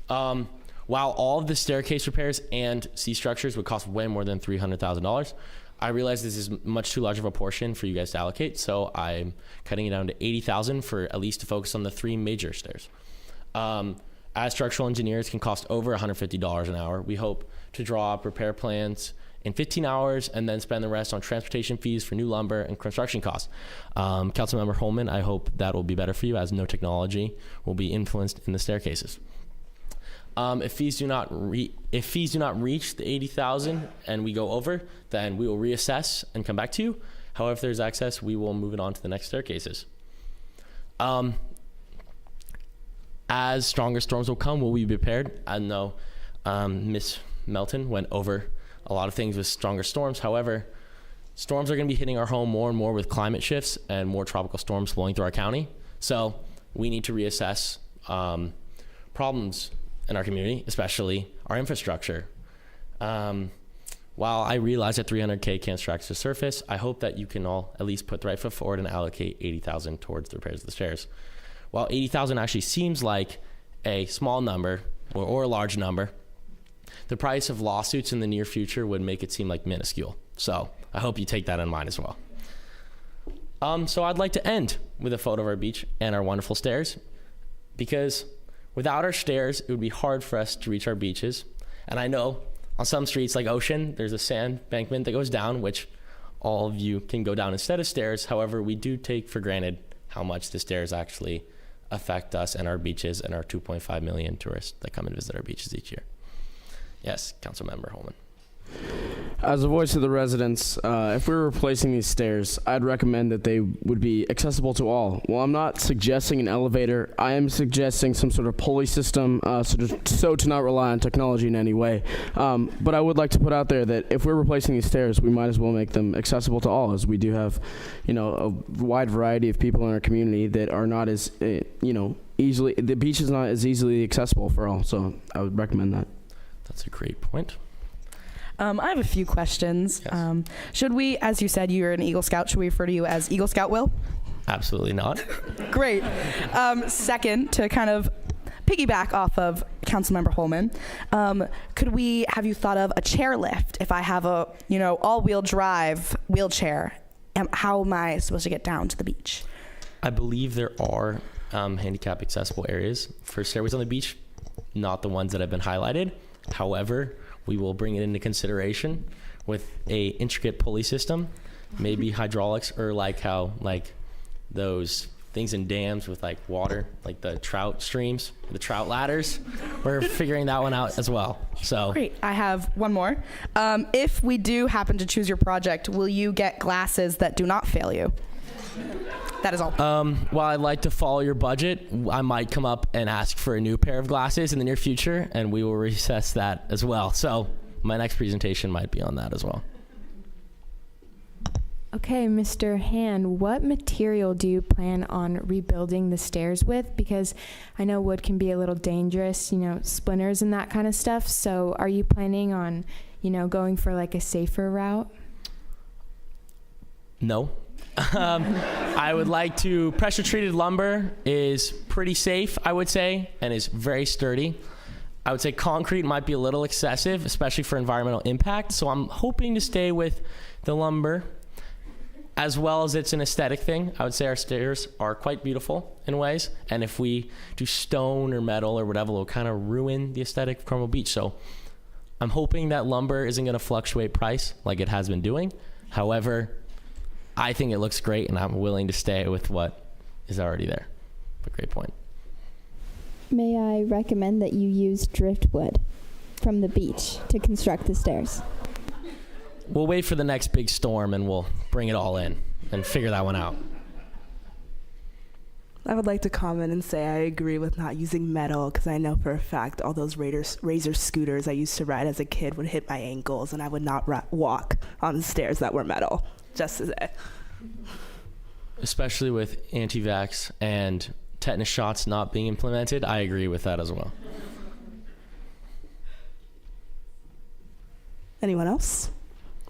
While all of the staircase repairs and C structures would cost way more than $300,000, I realize this is much too large of a portion for you guys to allocate, so I'm cutting it down to $80,000 for at least to focus on the 3 major stairs. As structural engineers can cost over $150 an hour, we hope to draw up repair plans in 15 hours and then spend the rest on transportation fees for new lumber and construction costs. Councilmember Holman, I hope that will be better for you, as no technology will be influenced in the staircases. If fees do not reach the $80,000 and we go over, then we will reassess and come back to you. However, if there's excess, we will move it on to the next staircases. As stronger storms will come, will we be prepared? I know Ms. Melton went over a lot of things with stronger storms. However, storms are going to be hitting our home more and more with climate shifts and more tropical storms flowing through our county. So we need to reassess problems in our community, especially our infrastructure. While I realize that $300K can't scratch the surface, I hope that you can all at least put the right foot forward and allocate $80,000 towards the repairs of the stairs. While $80,000 actually seems like a small number or a large number, the price of lawsuits in the near future would make it seem like minuscule. So I hope you take that in mind as well. So I'd like to end with a photo of our beach and our wonderful stairs, because without our stairs, it would be hard for us to reach our beaches. And I know on some streets like Ocean, there's a sand embankment that goes down, which all of you can go down instead of stairs. However, we do take for granted how much the stairs actually affect us and our beaches and our 2.5 million tourists that come and visit our beaches each year. Yes, Councilmember Holman. As a voice of the residents, if we were replacing these stairs, I'd recommend that they would be accessible to all. While I'm not suggesting an elevator, I am suggesting some sort of pulley system so to not rely on technology in any way. But I would like to put out there that if we're replacing these stairs, we might as well make them accessible to all, as we do have, a wide variety of people in our community that are not as, easily, the beach is not as easily accessible for all. So I would recommend that. That's a great point. I have a few questions. Yes. Should we, as you said, you're an Eagle Scout, should we refer to you as Eagle Scout Will? Absolutely not. Great. Second, to kind of piggyback off of Councilmember Holman, have you thought of a chairlift? If I have a, all-wheel drive wheelchair, how am I supposed to get down to the beach? I believe there are handicap accessible areas for stairways on the beach, not the ones that have been highlighted. However, we will bring it into consideration with a intricate pulley system, maybe hydraulics, or like those things in dams with water, like the trout streams, the trout ladders. We're figuring that one out as well. So great. I have one more. If we do happen to choose your project, will you get glasses that do not fail you? That is all. While I'd like to follow your budget, I might come up and ask for a new pair of glasses in the near future, and we will reassess that as well. So my next presentation might be on that as well. Okay, Mr. Hand, what material do you plan on rebuilding the stairs with? Because I know wood can be a little dangerous, splinters and that kind of stuff. So are you planning on, going for a safer route? No. I would like to, pressure treated lumber is pretty safe, I would say, and is very sturdy. I would say concrete might be a little excessive, especially for environmental impact. So I'm hoping to stay with the lumber, as well as it's an aesthetic thing. I would say our stairs are quite beautiful in ways. And if we do stone or metal or whatever, it'll kind of ruin the aesthetic of Carmel Beach. So I'm hoping that lumber isn't going to fluctuate price like it has been doing. However, I think it looks great, and I'm willing to stay with what is already there. But great point. May I recommend that you use driftwood from the beach to construct the stairs? We'll wait for the next big storm, and we'll bring it all in and figure that one out. I would like to comment and say I agree with not using metal, because I know for a fact all those Razor scooters I used to ride as a kid would hit my ankles, and I would not walk on the stairs that were metal. Just to say. Especially with anti-vax and tetanus shots not being implemented, I agree with that as well. Anyone else?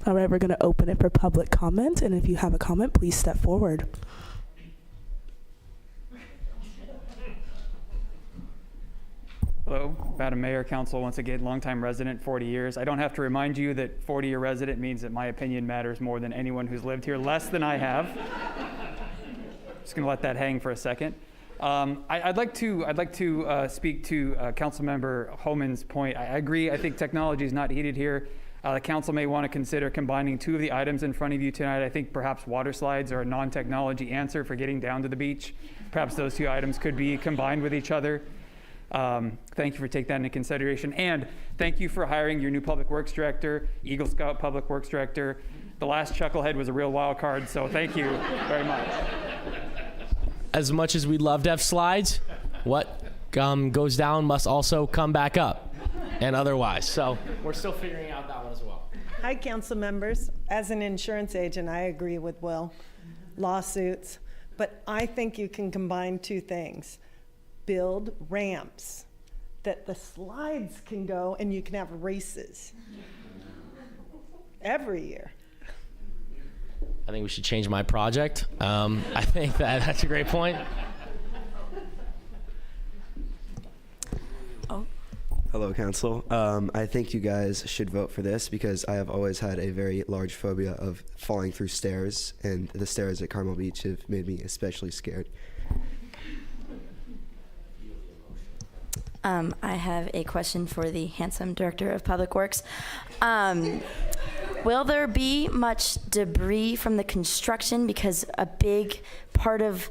All right, we're going to open it for public comment, and if you have a comment, please step forward. Hello, Madam Mayor, Council, once again, longtime resident, 40 years. I don't have to remind you that 40-year resident means that my opinion matters more than anyone who's lived here less than I have. Just gonna let that hang for a second. I'd like to speak to Councilmember Holman's point. I agree. I think technology is not needed here. The council may want to consider combining two of the items in front of you tonight. I think perhaps water slides are a non-technology answer for getting down to the beach. Perhaps those two items could be combined with each other. Thank you for taking that into consideration. And thank you for hiring your new Public Works Director, Eagle Scout Public Works Director. The last chucklehead was a real wild card, so thank you very much. As much as we'd love to have slides, what goes down must also come back up, and otherwise. So we're still figuring out that one as well. Hi, council members. As an insurance agent, I agree with Will. Lawsuits. But I think you can combine two things. Build ramps that the slides can go, and you can have races every year. I think we should change my project. I think that's a great point. Hello, Council. I think you guys should vote for this because I have always had a very large phobia of falling through stairs, and the stairs at Carmel Beach have made me especially scared. I have a question for the handsome Director of Public Works. Will there be much debris from the construction? Because a big part of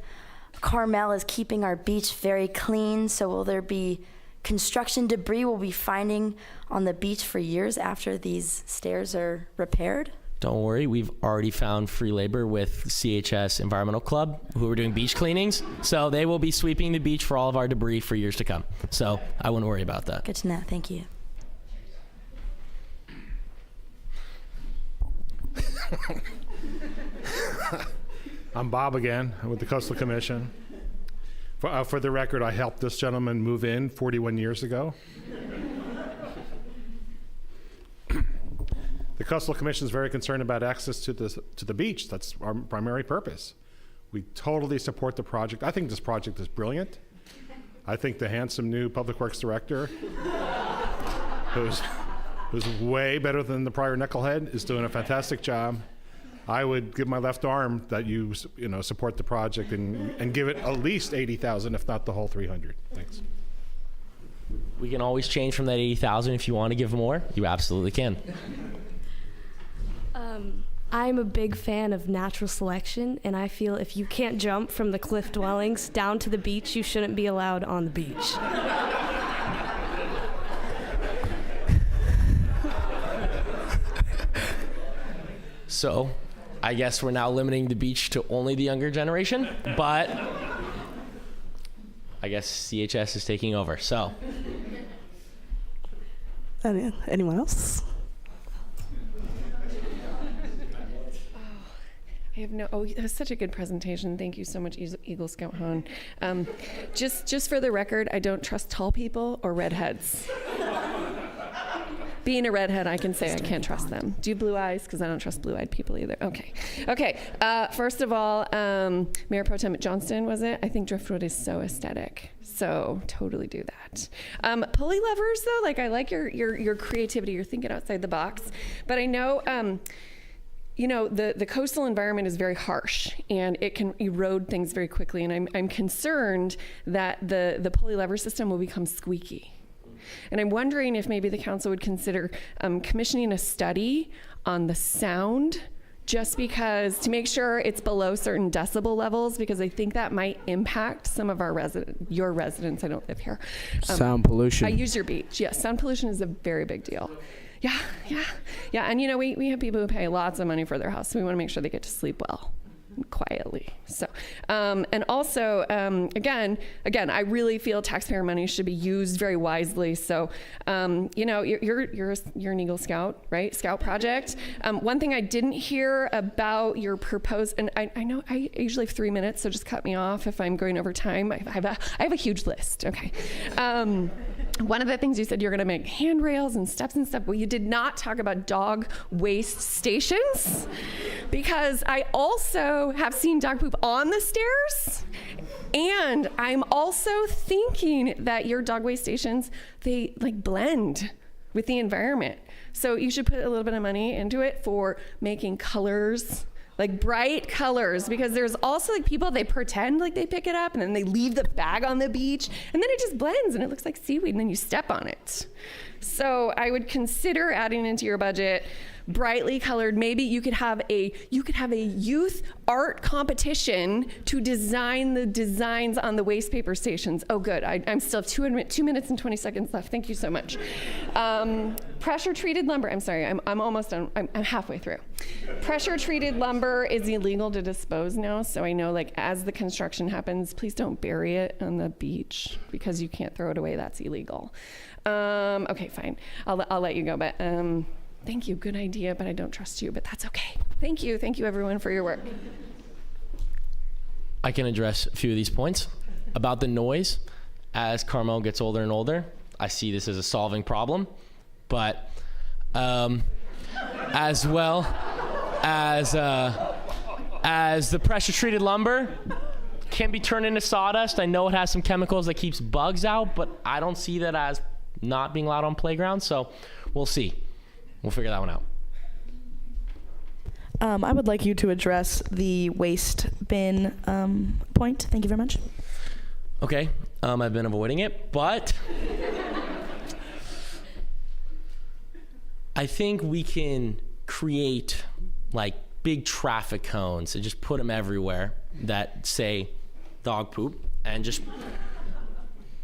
Carmel is keeping our beach very clean. So will there be construction debris we'll be finding on the beach for years after these stairs are repaired? Don't worry, we've already found free labor with CHS Environmental Club who are doing beach cleanings. So they will be sweeping the beach for all of our debris for years to come. So I wouldn't worry about that. Good to know. Thank you. I'm Bob again with the Coastal Commission. For the record, I helped this gentleman move in 41 years ago. The Coastal Commission is very concerned about access to the beach. That's our primary purpose. We totally support the project. I think this project is brilliant. I think the handsome new Public Works Director, who's way better than the prior knucklehead, is doing a fantastic job. I would give my left arm that you support the project and give it at least 80,000, if not the whole 300. Thanks. We can always change from that 80,000 if you want to give more. You absolutely can. I'm a big fan of natural selection, and I feel if you can't jump from the cliff dwellings down to the beach, you shouldn't be allowed on the beach. So I guess we're now limiting the beach to only the younger generation, but I guess CHS is taking over. So anyone else? It was such a good presentation. Thank you so much, Eagle Scout Hone. Just for the record, I don't trust tall people or redheads. Being a redhead, I can say I can't trust them. Do you blue eyes? Because I don't trust blue-eyed people either. Okay. First of all, Mayor Pro Tem Johnston, was it? I think Driftwood is so aesthetic. So totally do that. Pulley levers, though, I like your creativity. You're thinking outside the box. But I know, the coastal environment is very harsh and it can erode things very quickly. And I'm concerned that the pulley lever system will become squeaky. And I'm wondering if maybe the council would consider commissioning a study on the sound, just because, to make sure it's below certain decibel levels, because I think that might impact some of your residents. I don't live here. Sound pollution. I use your beach. Yes, sound pollution is a very big deal. Yeah. And we have people who pay lots of money for their house, so we want to make sure they get to sleep well, quietly. So, and also, again, I really feel taxpayer money should be used very wisely. So, you're an Eagle Scout, right? Scout project. One thing I didn't hear about your proposed, and I know I usually have 3 minutes, so just cut me off if I'm going over time. I have a huge list. Okay. One of the things you said, you're going to make handrails and steps and stuff. Well, you did not talk about dog waste stations, because I also have seen dog poop on the stairs. And I'm also thinking that your dog waste stations, they blend with the environment. So you should put a little bit of money into it for making colors, bright colors, because there's also people, they pretend like they pick it up and then they leave the bag on the beach and then it just blends and it looks like seaweed and then you step on it. So I would consider adding into your budget brightly colored. Maybe you could have a youth art competition to design the designs on the waste paper stations. Oh, good. I'm still 2 minutes and 20 seconds left. Thank you so much. Pressure treated lumber. I'm sorry. I'm almost done. I'm halfway through. Pressure treated lumber is illegal to dispose now. So I know, as the construction happens, please don't bury it on the beach because you can't throw it away. That's illegal. Okay, fine. I'll let you go. But thank you. Good idea, but I don't trust you. But that's okay. Thank you. Thank you, everyone, for your work. I can address a few of these points. About the noise, as Carmel gets older and older, I see this as a solving problem. But as well as the pressure-treated lumber can be turned into sawdust. I know it has some chemicals that keeps bugs out, but I don't see that as not being allowed on playgrounds. So we'll see. We'll figure that one out. I would like you to address the waste bin point. Thank you very much. Okay. I've been avoiding it, but I think we can create big traffic cones and just put them everywhere that say dog poop, and just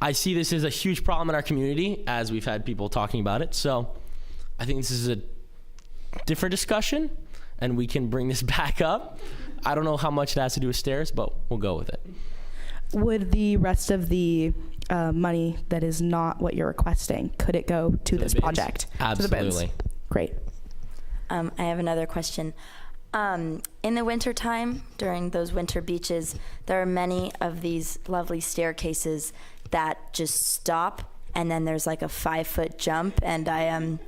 I see this as a huge problem in our community, as we've had people talking about it. So I think this is a different discussion, and we can bring this back up. I don't know how much it has to do with stairs, but we'll go with it. Would the rest of the money that is not what you're requesting, could it go to this project? Absolutely. To the bins? Great. I have another question. In the wintertime, during those winter beaches, there are many of these lovely staircases that just stop, and then there's like a 5-foot jump, and I am,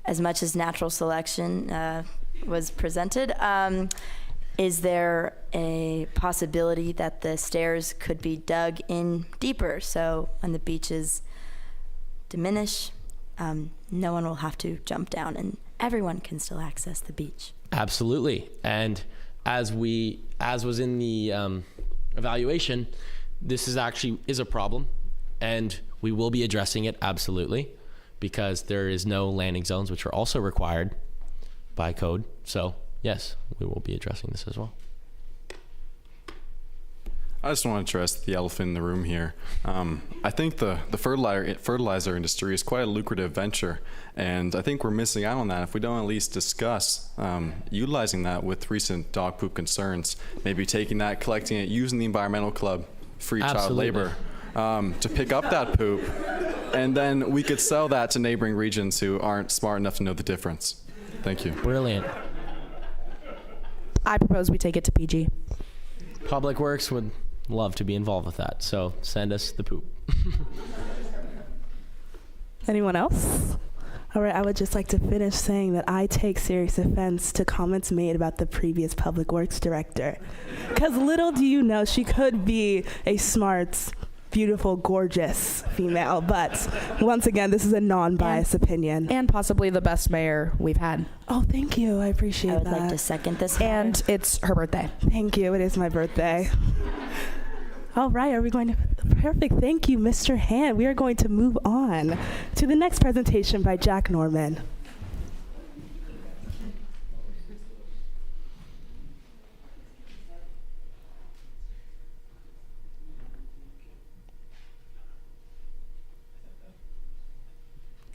as much as natural selection was presented, is there a possibility that the stairs could be dug in deeper, so when the beaches diminish, no one will have to jump down and everyone can still access the beach? Absolutely. And as was in the evaluation, this is a problem, and we will be addressing it, absolutely, because there is no landing zones, which are also required by code. So yes, we will be addressing this as well. I just want to address the elephant in the room here. I think the fertilizer industry is quite a lucrative venture, and I think we're missing out on that if we don't at least discuss utilizing that with recent dog poop concerns. Maybe taking that, collecting it, using the environmental club, free child labor, to pick up that poop, and then we could sell that to neighboring regions who aren't smart enough to know the difference. Thank you. Brilliant. I propose we take it to PG. Public Works would love to be involved with that, so send us the poop. Anyone else? All right, I would just like to finish saying that I take serious offense to comments made about the previous Public Works director. Because little do you know, she could be a smart, beautiful, gorgeous female, but once again, this is a non-biased opinion. And possibly the best mayor we've had. Oh, thank you. I appreciate that. I would like to second this. And it's her birthday. Thank you. It is my birthday. All right, are we going to? Perfect. Thank you, Mr. Hand. We are going to move on to the next presentation by Jack Norman.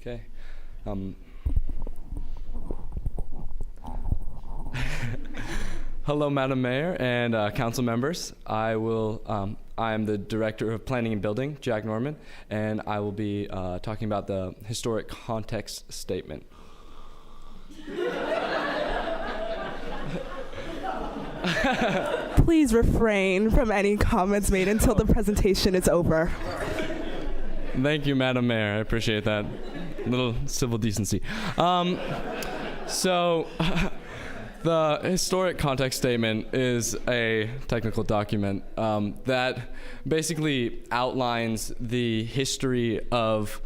Okay. Hello, Madam Mayor and council members. I am the Director of Planning and Building, Jack Norman, and I will be talking about the historic context statement. Please refrain from any comments made until the presentation is over. Thank you, Madam Mayor. I appreciate that. A little civil decency. The historic context statement is a technical document that basically outlines the history of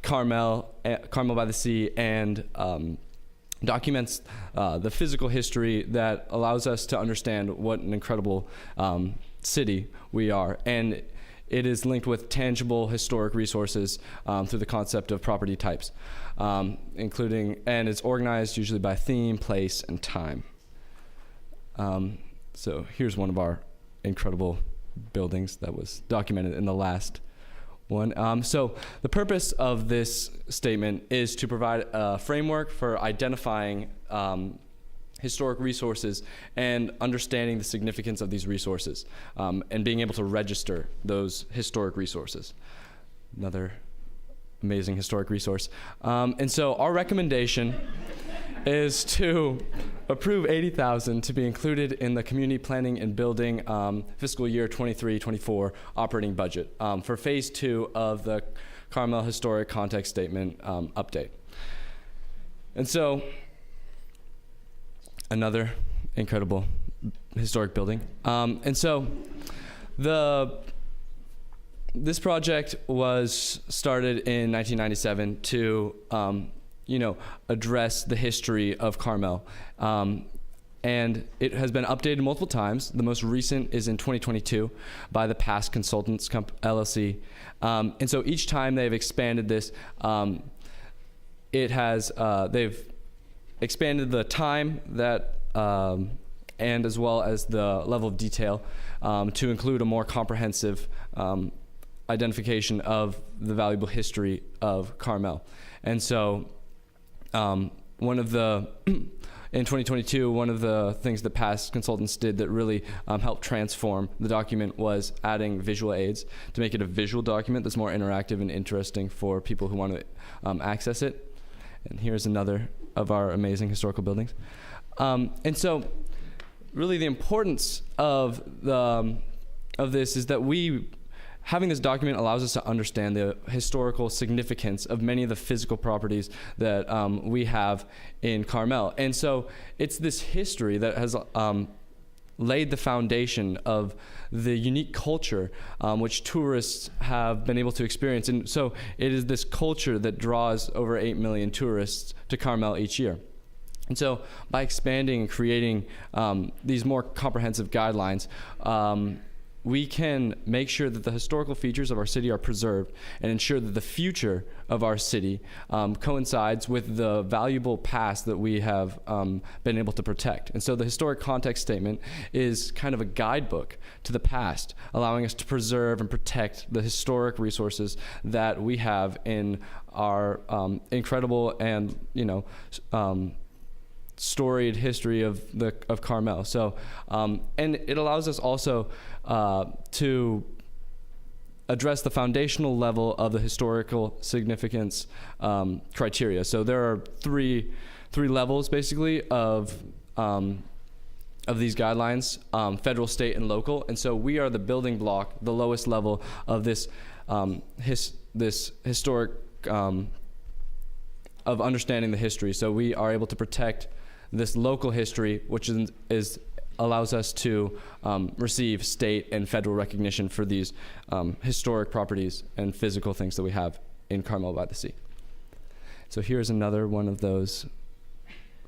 Carmel-by-the-Sea and documents the physical history that allows us to understand what an incredible city we are. And it is linked with tangible historic resources through the concept of property types, and it's organized usually by theme, place, and time. So here's one of our incredible buildings that was documented in the last one. So the purpose of this statement is to provide a framework for identifying historic resources and understanding the significance of these resources, and being able to register those historic resources. Another amazing historic resource. And so our recommendation is to approve $80,000 to be included in the community planning and building fiscal year 23-24 operating budget for phase 2 of the Carmel Historic Context Statement update. And so another incredible historic building. And so this project was started in 1997 to address the history of Carmel. And it has been updated multiple times. The most recent is in 2022 by the Past Consultants LLC. And so each time they've expanded this, they've expanded the time that and as well as the level of detail to include a more comprehensive identification of the valuable history of Carmel. And so in 2022, one of the things that past consultants did that really helped transform the document was adding visual aids to make it a visual document that's more interactive and interesting for people who want to access it. And here's another of our amazing historical buildings. And so really the importance of this is that having this document allows us to understand the historical significance of many of the physical properties that we have in Carmel. And so it's this history that has laid the foundation of the unique culture which tourists have been able to experience. And so it is this culture that draws over 8 million tourists to Carmel each year. And so by expanding and creating these more comprehensive guidelines, we can make sure that the historical features of our city are preserved and ensure that the future of our city coincides with the valuable past that we have been able to protect. And so the historic context statement is kind of a guidebook to the past, allowing us to preserve and protect the historic resources that we have in our incredible and, storied history of Carmel. So, and it allows us also to address the foundational level of the historical significance criteria. So there are three levels basically of these guidelines: federal, state, and local. And so we are the building block, the lowest level of this this historic of understanding the history. So we are able to protect this local history, which allows us to receive state and federal recognition for these historic properties and physical things that we have in Carmel-by-the-Sea. So here's another one of those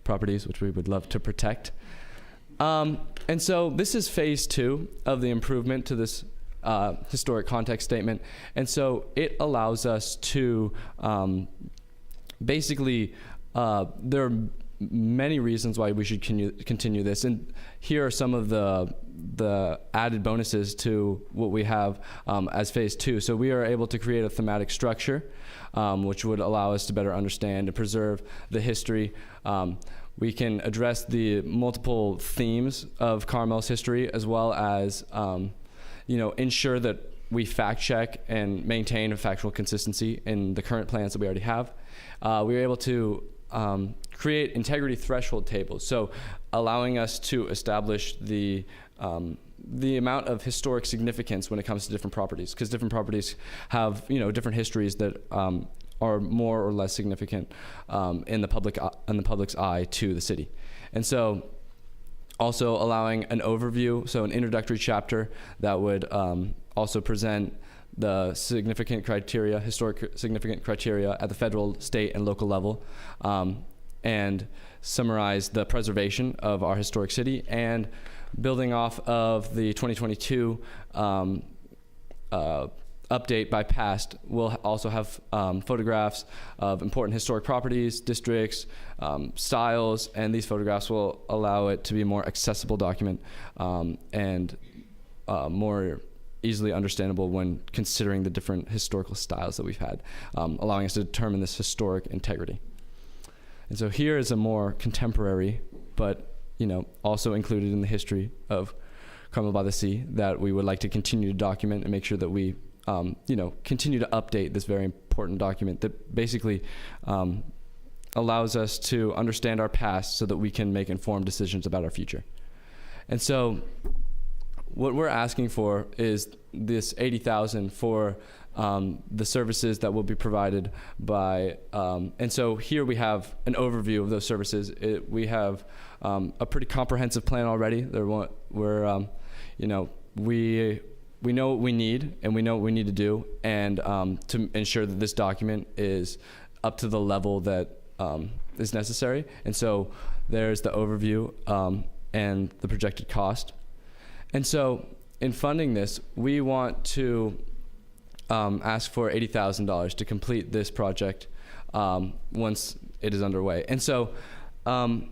properties which we would love to protect. And so this is phase 2 of the improvement to this historic context statement. And so it allows us to basically, there are many reasons why we should continue this, and here are some of the added bonuses to what we have as phase 2. So we are able to create a thematic structure, which would allow us to better understand and preserve the history. We can address the multiple themes of Carmel's history, as well as ensure that we fact check and maintain a factual consistency in the current plans that we already have. We were able to create integrity threshold tables, so allowing us to establish the amount of historic significance when it comes to different properties, because different properties have different histories that are more or less significant in the public's eye to the city. And so also allowing an overview, so an introductory chapter that would also present the historic significant criteria at the federal, state, and local level, and summarize the preservation of our historic city. And building off of the 2022 update by past, we'll also have photographs of important historic properties, districts, styles, and these photographs will allow it to be a more accessible document and more easily understandable when considering the different historical styles that we've had, allowing us to determine this historic integrity. And so here is a more contemporary, but also included in the history of Carmel-by-the-Sea that we would like to continue to document and make sure that we continue to update this very important document that basically allows us to understand our past so that we can make informed decisions about our future. And so what we're asking for is this $80,000 for the services that will be provided by, and so here we have an overview of those services. We have a pretty comprehensive plan already. We know what we need, and we know what we need to do, and to ensure that this document is up to the level that is necessary. And so there's the overview and the projected cost. And so in funding this, we want to ask for $80,000 to complete this project once it is underway. And so aside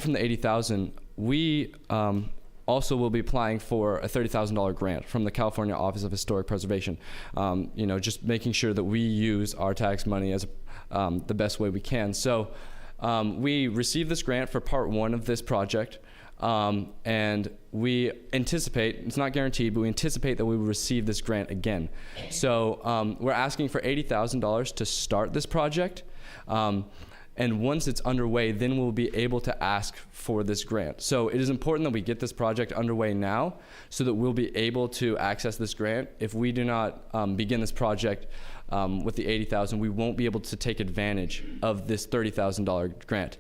from the $80,000, we also will be applying for a $30,000 grant from the California Office of Historic Preservation. Just making sure that we use our tax money as the best way we can. So we received this grant for part one of this project. And we anticipate, it's not guaranteed, but we anticipate that we will receive this grant again. So we're asking for $80,000 to start this project. And once it's underway, then we'll be able to ask for this grant. So it is important that we get this project underway now so that we'll be able to access this grant. If we do not begin this project with the $80,000, we won't be able to take advantage of this $30,000 grant.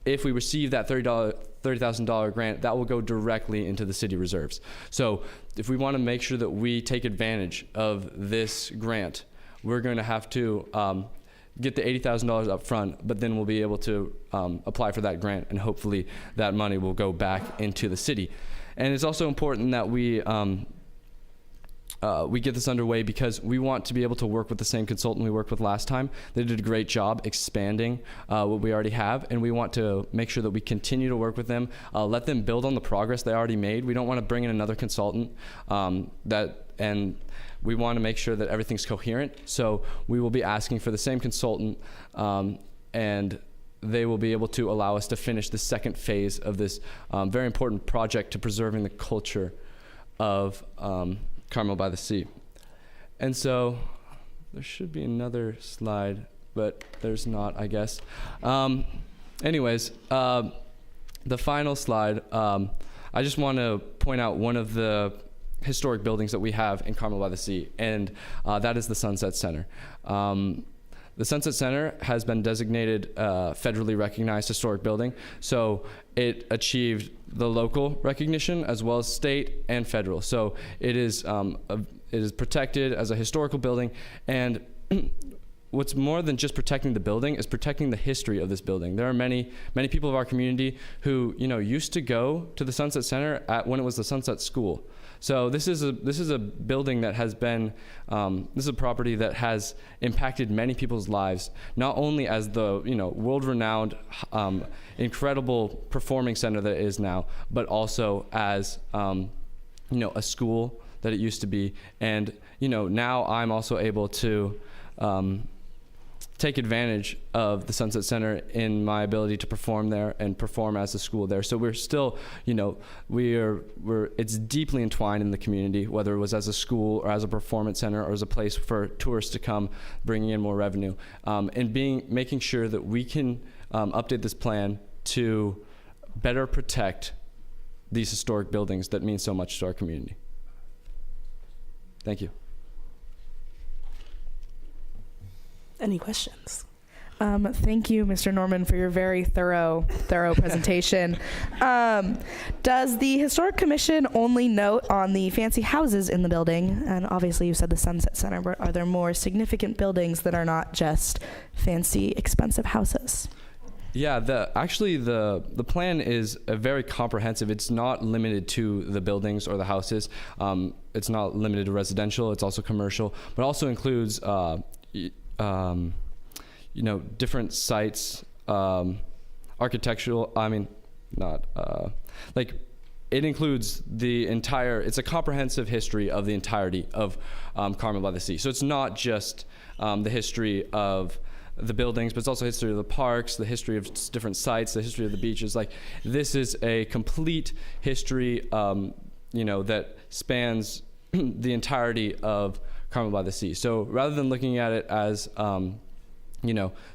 If we receive that $30,000 grant, that will go directly into the city reserves. So if we want to make sure that we take advantage of this grant, we're going to have to get the $80,000 up front, but then we'll be able to apply for that grant, and hopefully that money will go back into the city. And it's also important that we get this underway because we want to be able to work with the same consultant we worked with last time. They did a great job expanding what we already have, and we want to make sure that we continue to work with them, let them build on the progress they already made. We don't want to bring in another consultant and we want to make sure that everything's coherent. So we will be asking for the same consultant, and they will be able to allow us to finish the second phase of this very important project to preserving the culture of Carmel-by-the-Sea. And so there should be another slide, but there's not, I guess. Anyways, the final slide, I just want to point out one of the historic buildings that we have in Carmel-by-the-Sea, and that is the Sunset Center. The Sunset Center has been designated federally recognized historic building, so it achieved the local recognition as well as state and federal. So it is protected as a historical building, and what's more than just protecting the building is protecting the history of this building. There are many people of our community who used to go to the Sunset Center when it was the Sunset School. So this is a building that has been this is a property that has impacted many people's lives, not only as the world-renowned incredible performing center that it is now, but also as a school that it used to be. And now I'm also able to take advantage of the Sunset Center in my ability to perform there and perform as a school there. So we're still, it's deeply entwined in the community, whether it was as a school or as a performance center or as a place for tourists to come, bringing in more revenue, and making sure that we can update this plan to better protect these historic buildings that mean so much to our community. Thank you. Any questions? Thank you, Mr. Norman, for your very thorough presentation. Does the Historic Commission only note on the fancy houses in the building? And obviously you said the Sunset Center, but are there more significant buildings that are not just fancy, expensive houses? Yeah, the plan is very comprehensive. It's not limited to the buildings or the houses. It's not limited to residential. It's also commercial, but also includes different sites, architectural. It includes the entire. It's a comprehensive history of the entirety of Carmel-by-the-Sea. So it's not just the history of the buildings, but it's also history of the parks, the history of different sites, the history of the beaches. This is a complete history, that spans the entirety of Carmel-by-the-Sea. So rather than looking at it as,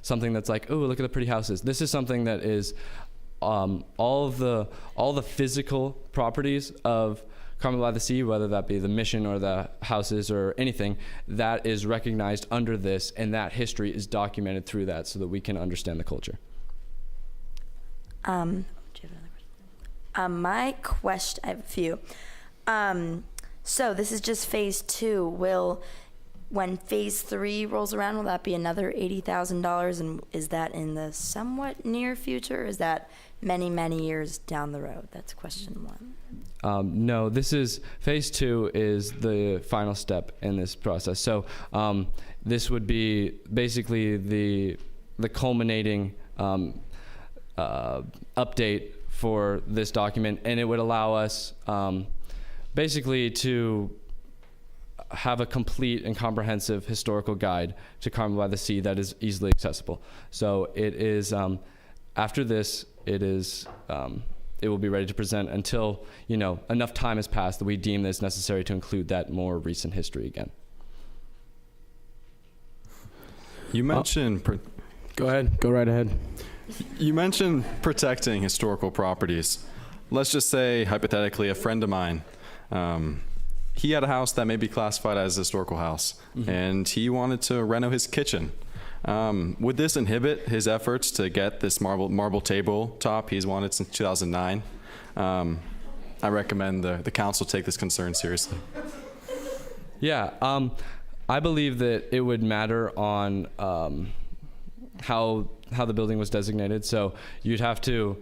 something that's like, oh, look at the pretty houses. This is something that is all the physical properties of Carmel-by-the-Sea, whether that be the mission or the houses or anything, that is recognized under this, and that history is documented through that so that we can understand the culture. Do you have another question? My question, I have a few. So this is just phase 2. When phase 3 rolls around, will that be another $80,000? And is that in the somewhat near future? Or is that many, many years down the road? That's question 1. No, this is phase 2 is the final step in this process. So this would be basically the culminating update for this document, and it would allow us basically to have a complete and comprehensive historical guide to Carmel-by-the-Sea that is easily accessible. So it is, after this, it will be ready to present until, enough time has passed that we deem this necessary to include that more recent history again. You mentioned... Go ahead. Go right ahead. You mentioned protecting historical properties. Let's just say, hypothetically, a friend of mine, he had a house that may be classified as a historical house, and he wanted to reno his kitchen. Would this inhibit his efforts to get this marble tabletop he's wanted since 2009? I recommend the council take this concern seriously. Yeah, I believe that it would matter on how the building was designated. So you'd have to,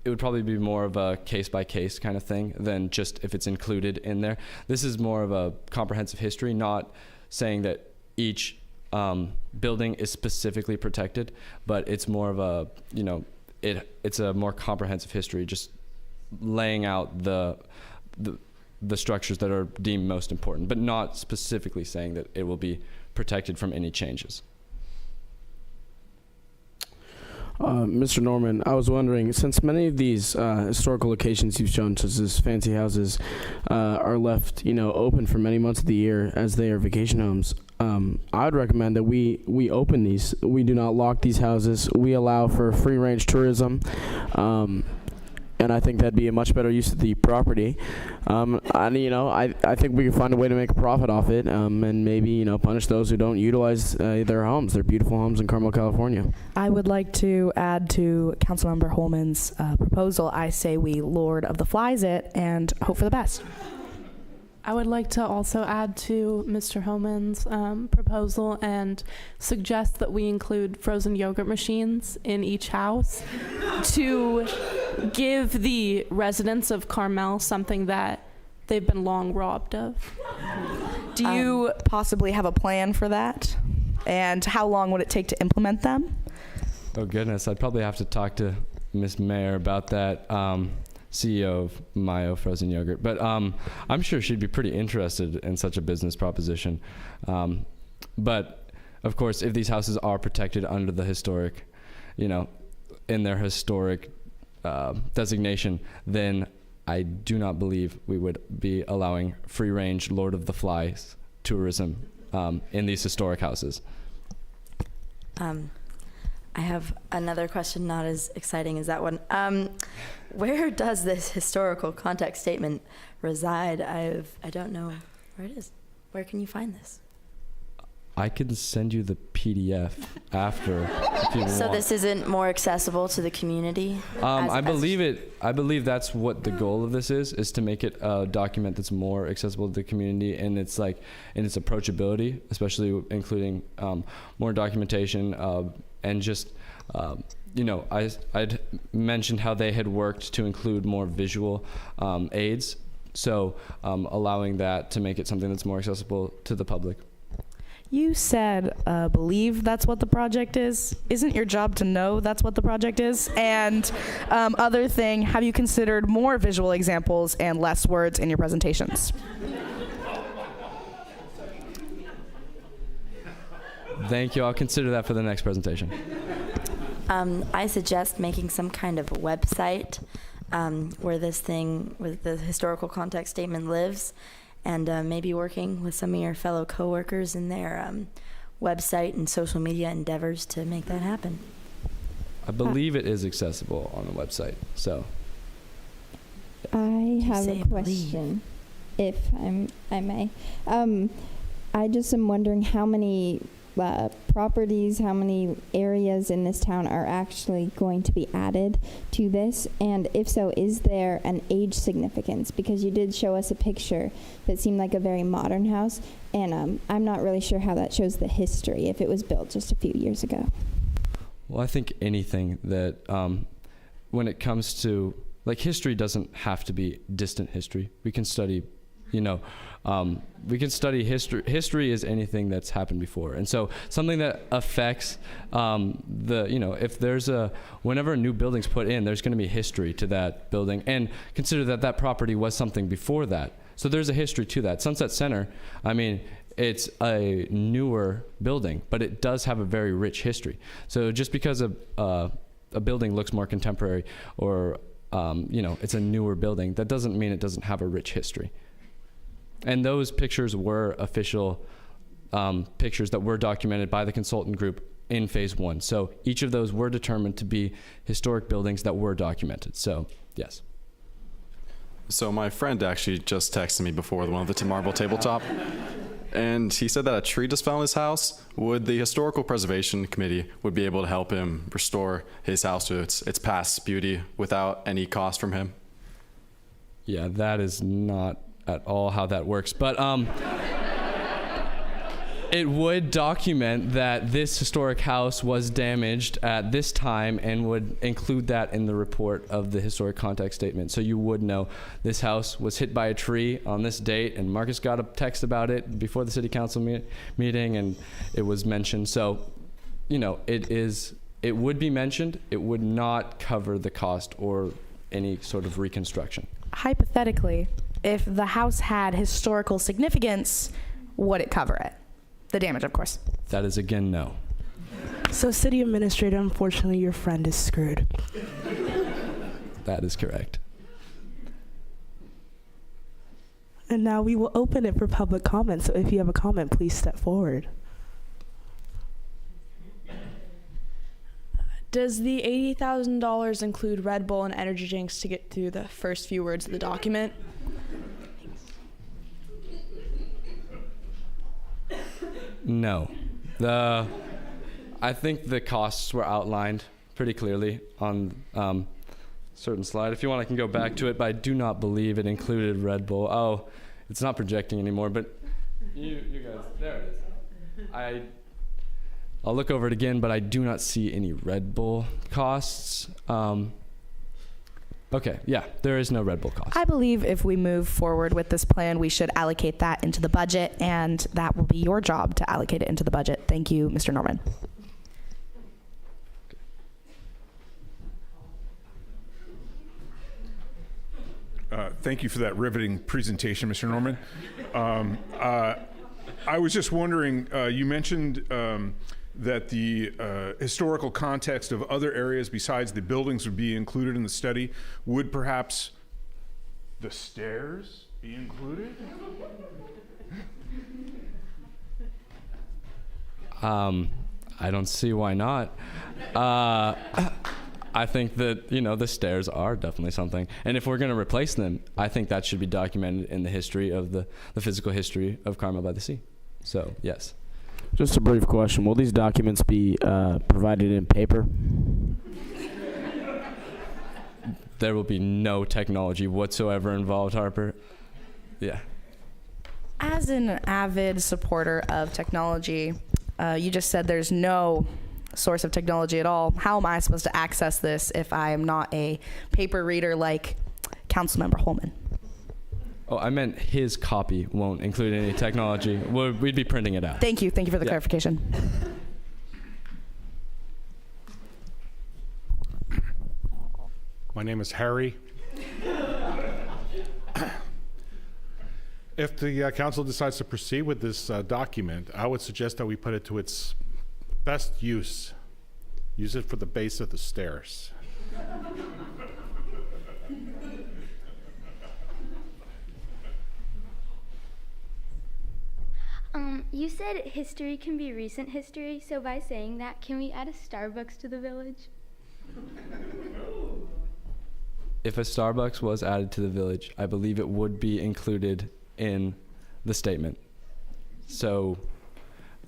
it would probably be more of a case-by-case kind of thing than just if it's included in there. This is more of a comprehensive history, not saying that each building is specifically protected, but it's more of a, it's a more comprehensive history, just laying out the structures that are deemed most important, but not specifically saying that it will be protected from any changes. Mr. Norman, I was wondering, since many of these historical locations you've shown, such as fancy houses, are left, open for many months of the year as they are vacation homes, I would recommend that we open these. We do not lock these houses. We allow for free-range tourism, and I think that'd be a much better use of the property. And I think we can find a way to make a profit off it, and maybe punish those who don't utilize their homes, their beautiful homes in Carmel, California. I would like to add to Councilmember Holman's proposal. I say we Lord of the Flies it and hope for the best. I would like to also add to Mr. Holman's proposal and suggest that we include frozen yogurt machines in each house to give the residents of Carmel something that they've been long robbed of. Do you possibly have a plan for that? And how long would it take to implement them? Oh goodness, I'd probably have to talk to Ms. Mayor about that. CEO of Mayo Frozen Yogurt, but I'm sure she'd be pretty interested in such a business proposition. But of course, if these houses are protected under the historic, in their historic designation, then I do not believe we would be allowing free-range Lord of the Flies tourism in these historic houses. I have another question, not as exciting as that one. Where does this historical context statement reside? I don't know where it is. Where can you find this? I can send you the PDF after if you want. So this isn't more accessible to the community? I believe that's what the goal of this is to make it a document that's more accessible to the community, and it's in its approachability, especially including more documentation and just I'd mentioned how they had worked to include more visual aids, so allowing that to make it something that's more accessible to the public. You said believe that's what the project is. Isn't your job to know that's what the project is? And other thing, have you considered more visual examples and less words in your presentations? Thank you. I'll consider that for the next presentation. I suggest making some kind of website where this thing with the historical context statement lives, and maybe working with some of your fellow coworkers in their website and social media endeavors to make that happen. I believe it is accessible on the website. So I have a question, if I may. I just am wondering how many properties, how many areas in this town are actually going to be added to this? And if so, is there an age significance? Because you did show us a picture that seemed like a very modern house, and I'm not really sure how that shows the history, if it was built just a few years ago. Well, I think anything that, when it comes to, history doesn't have to be distant history. We can study We can study history. History is anything that's happened before. And so something that affects whenever a new building's put in, there's going to be history to that building. And consider that property was something before that. So there's a history to that. Sunset Center, it's a newer building, but it does have a very rich history. So just because a building looks more contemporary or it's a newer building, that doesn't mean it doesn't have a rich history. And those pictures were official pictures that were documented by the consultant group in phase 1. So each of those were determined to be historic buildings that were documented. So yes. So my friend actually just texted me before one of the Marble tabletop, and he said that a tree just fell in his house. Would the Historical Preservation Committee would be able to help him restore his house to its past beauty without any cost from him? Yeah, that is not at all how that works, but it would document that this historic house was damaged at this time and would include that in the report of the historic context statement. So you would know this house was hit by a tree on this date, and Marcus got a text about it before the city council meeting, and it was mentioned. So, it would be mentioned. It would not cover the cost or any sort of reconstruction. Hypothetically, if the house had historical significance, would it cover it? The damage, of course. That is again no. So, City Administrator, unfortunately, your friend is screwed. That is correct. And now we will open it for public comment. So if you have a comment, please step forward. Does the $80,000 include Red Bull and energy drinks to get through the first few words of the document? No. I think the costs were outlined pretty clearly on certain slide. If you want, I can go back to it, but I do not believe it included Red Bull. Oh, it's not projecting anymore, but you guys, there it is. I'll look over it again, but I do not see any Red Bull costs. Okay, yeah, there is no Red Bull cost. I believe if we move forward with this plan, we should allocate that into the budget, and that will be your job to allocate it into the budget. Thank you, Mr. Norman. Thank you for that riveting presentation, Mr. Norman. I was just wondering, you mentioned that the historical context of other areas besides the buildings would be included in the study. Would perhaps the stairs be included? I don't see why not. I think that, the stairs are definitely something. And if we're going to replace them, I think that should be documented in the history of the physical history of Carmel-by-the-Sea. So, yes. Just a brief question. Will these documents be provided in paper? There will be no technology whatsoever involved, Harper. Yeah. As an avid supporter of technology, you just said there's no source of technology at all. How am I supposed to access this if I am not a paper reader like Councilmember Holman? Oh, I meant his copy won't include any technology. We'd be printing it out. Thank you. Thank you for the clarification. My name is Harry. If the council decides to proceed with this document, I would suggest that we put it to its best use. Use it for the base of the stairs. You said history can be recent history, so by saying that, can we add a Starbucks to the village? If a Starbucks was added to the village, I believe it would be included in the statement. So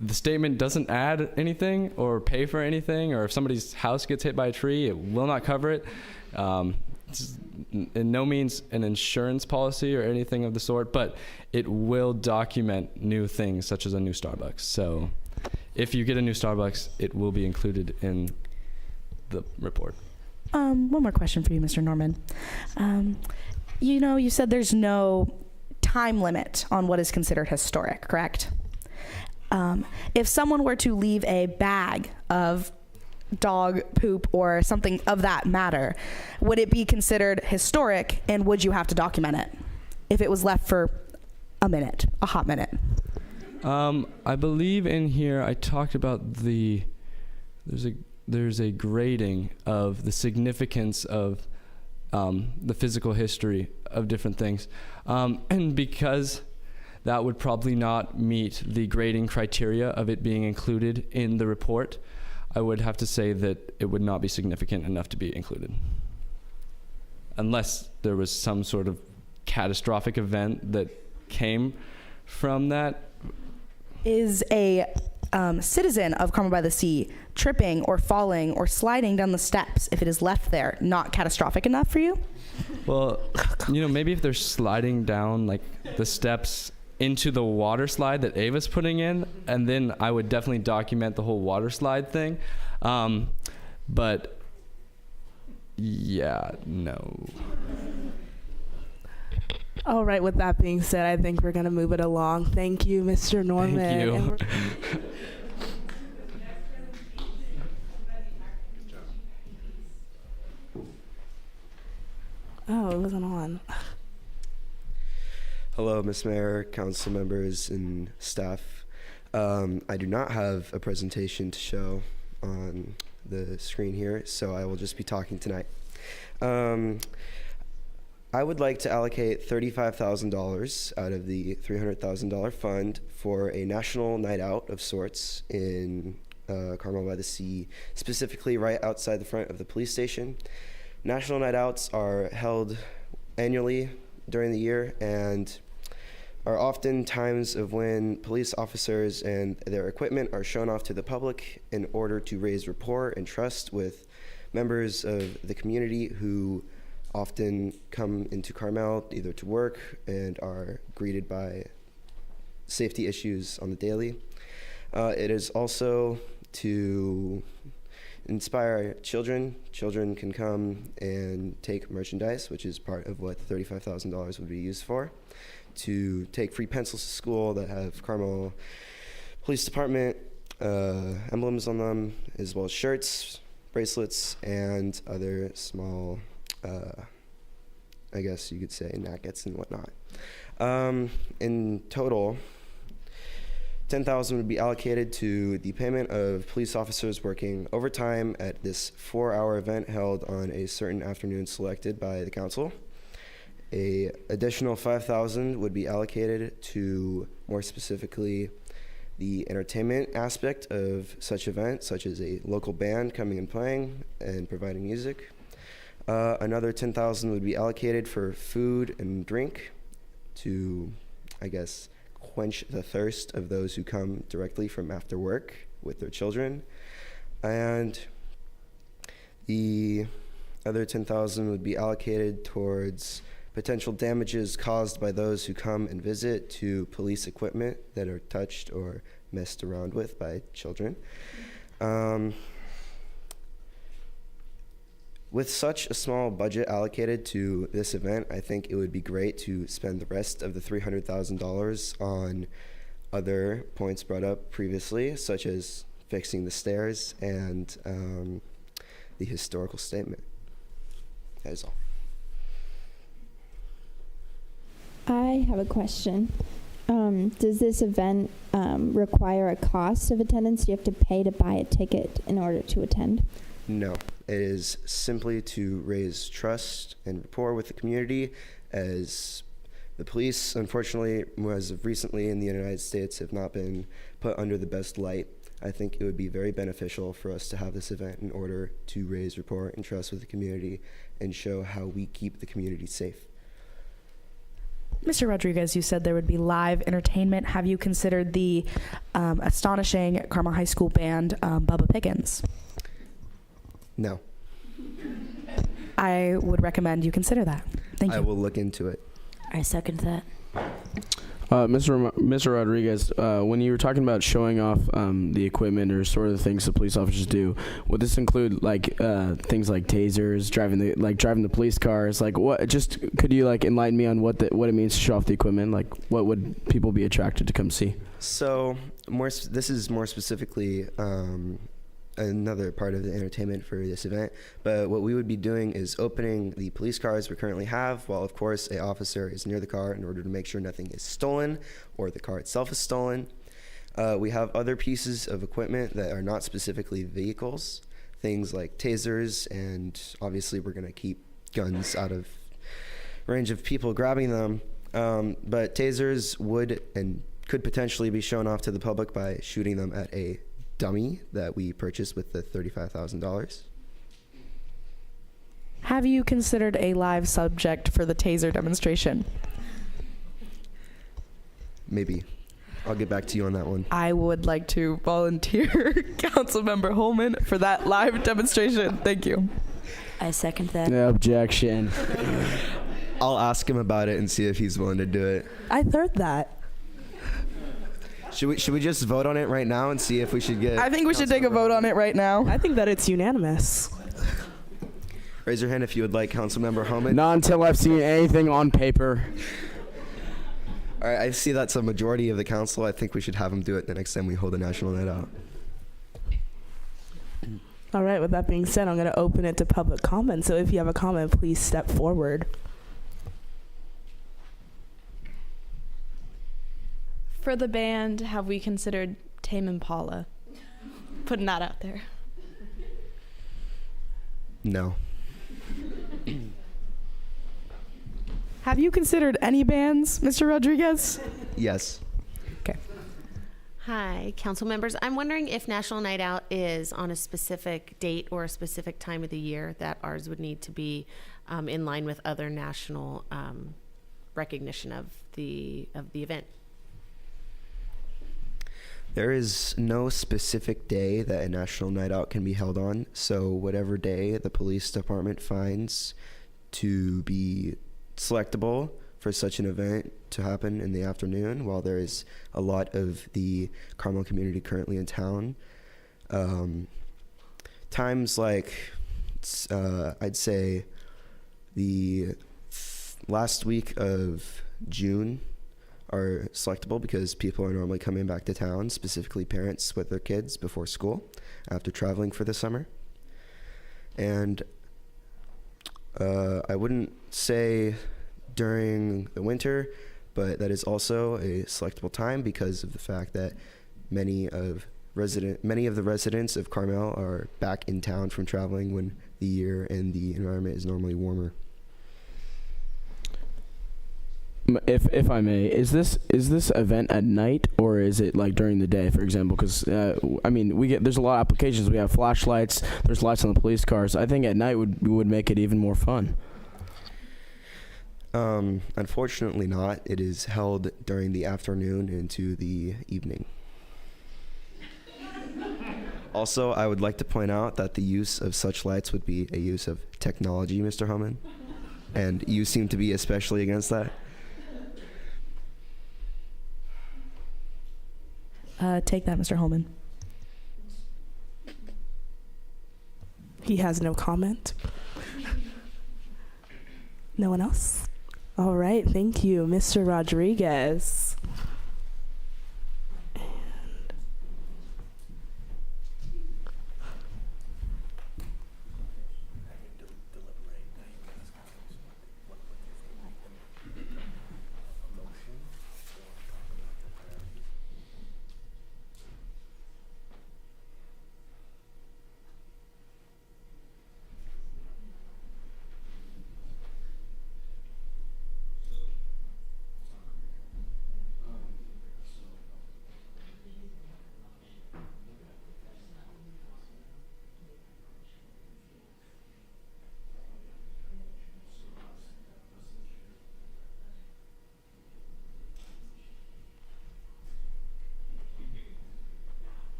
the statement doesn't add anything or pay for anything, or if somebody's house gets hit by a tree, it will not cover it. It's in no means an insurance policy or anything of the sort, but it will document new things such as a new Starbucks. So if you get a new Starbucks, it will be included in the report. One more question for you, Mr. Norman. You said there's no time limit on what is considered historic, correct? If someone were to leave a bag of dog poop or something of that matter, would it be considered historic, and would you have to document it if it was left for a hot minute? I believe in here I talked about there's a grading of the significance of the physical history of different things, and because that would probably not meet the grading criteria of it being included in the report, I would have to say that it would not be significant enough to be included, unless there was some sort of catastrophic event that came from that. Is a citizen of Carmel-by-the-Sea tripping or falling or sliding down the steps, if it is left there, not catastrophic enough for you? Well, maybe if they're sliding down like the steps into the water slide that Ava's putting in, and then I would definitely document the whole water slide thing. But yeah, no. All right, with that being said, I think we're going to move it along. Thank you, Mr. Norman. Thank you. Oh, it wasn't on. Hello, Ms. Mayor, council members, and staff. I do not have a presentation to show on the screen here, so I will just be talking tonight. I would like to allocate $35,000 out of the $300,000 fund for a national night out of sorts in Carmel-by-the-Sea, specifically right outside the front of the police station. National night outs are held annually during the year and are often times of when police officers and their equipment are shown off to the public in order to raise rapport and trust with members of the community who often come into Carmel either to work and are greeted by safety issues on the daily. It is also to inspire children. Children can come and take merchandise, which is part of what the $35,000 would be used for, to take free pencils to school that have Carmel Police Department emblems on them, as well as shirts, bracelets, and other small, I guess you could say, knackets and whatnot. In total, $10,000 would be allocated to the payment of police officers working overtime at this 4-hour event held on a certain afternoon selected by the council. A additional $5,000 would be allocated to, more specifically, the entertainment aspect of such event, such as a local band coming and playing and providing music. Another $10,000 would be allocated for food and drink to, I guess, quench the thirst of those who come directly from after work with their children. And the other $10,000 would be allocated towards potential damages caused by those who come and visit to police equipment that are touched or messed around with by children. With such a small budget allocated to this event, I think it would be great to spend the rest of the $300,000 on other points brought up previously, such as fixing the stairs and the historical statement. That is all. I have a question. Does this event require a cost of attendance? Do you have to pay to buy a ticket in order to attend? No, it is simply to raise trust and rapport with the community, as the police, unfortunately, as of recently in the United States, have not been put under the best light. I think it would be very beneficial for us to have this event in order to raise rapport and trust with the community and show how we keep the community safe. Mr. Rodriguez, you said there would be live entertainment. Have you considered the astonishing Carmel High School band, Bubba Pickens? No. I would recommend you consider that. Thank you. I will look into it. I second that. Mr. Rodriguez, when you were talking about showing off the equipment or sort of the things the police officers do, would this include like things like tasers, driving the police cars? Like what? Just could you like enlighten me on what it means to show off the equipment? Like what would people be attracted to come see? So this is more specifically another part of the entertainment for this event, but what we would be doing is opening the police cars we currently have, while of course an officer is near the car in order to make sure nothing is stolen or the car itself is stolen. We have other pieces of equipment that are not specifically vehicles, things like tasers, and obviously we're going to keep guns out of range of people grabbing them, but tasers would and could potentially be shown off to the public by shooting them at a dummy that we purchased with the $35,000. Have you considered a live subject for the taser demonstration? Maybe. I'll get back to you on that one. I would like to volunteer Councilmember Holman for that live demonstration. Thank you. I second that. No objection. I'll ask him about it and see if he's willing to do it. I third that. Should we just vote on it right now and see if we should get... I think we should take a vote on it right now. I think that it's unanimous. Raise your hand if you would like Councilmember Holman. Not until I've seen anything on paper. All right, I see that's a majority of the council. I think we should have him do it the next time we hold a national night out. All right, with that being said, I'm going to open it to public comment. So if you have a comment, please step forward. For the band, have we considered Tame Impala? Putting that out there. No. Have you considered any bands, Mr. Rodriguez? Yes. Okay. Hi, council members. I'm wondering if National Night Out is on a specific date or a specific time of the year that ours would need to be in line with other national recognition of the event. There is no specific day that a national night out can be held on, so whatever day the police department finds to be selectable for such an event to happen in the afternoon, while there is a lot of the Carmel community currently in town. Times like, I'd say the last week of June are selectable because people are normally coming back to town, specifically parents with their kids before school after traveling for the summer. And I wouldn't say during the winter, but that is also a selectable time because of the fact that many of the residents of Carmel are back in town from traveling when the year and the environment is normally warmer. If I may, is this event at night or is it like during the day, for example? Because I mean, there's a lot of applications. We have flashlights. There's lights on the police cars. I think at night would make it even more fun. Unfortunately, not. It is held during the afternoon into the evening. Also, I would like to point out that the use of such lights would be a use of technology, Mr. Hummon, and you seem to be especially against that. Take that, Mr. Holman. He has no comment. No one else? All right, thank you, Mr. Rodriguez.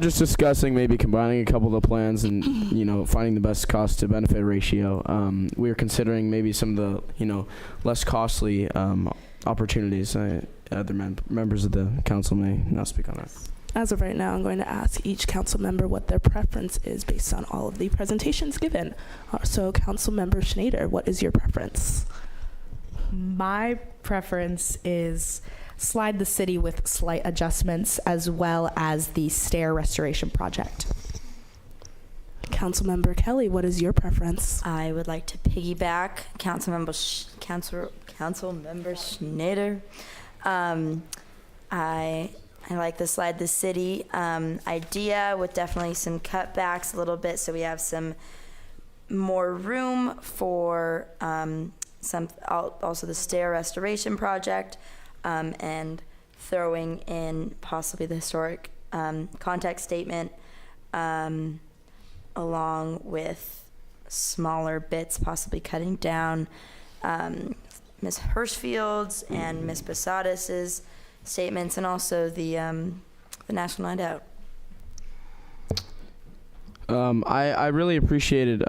just discussing maybe combining a couple of the plans and, finding the best cost to benefit ratio. We are considering maybe some of the, less costly opportunities. Other members of the council may now speak on that. As of right now, I'm going to ask each council member what their preference is based on all of the presentations given. So, Council Member Schneider, what is your preference? My preference is Slide the City with slight adjustments, as well as the stair restoration project. Councilmember Kelly, what is your preference? I would like to piggyback Councilmember Schneider. I like the Slide the City idea with definitely some cutbacks a little bit, so we have some more room for also the stair restoration project, and throwing in possibly the historic context statement, along with smaller bits, possibly cutting down Ms. Hirschfield's and Ms. Posadas' statements, and also the National Night Out. I really appreciated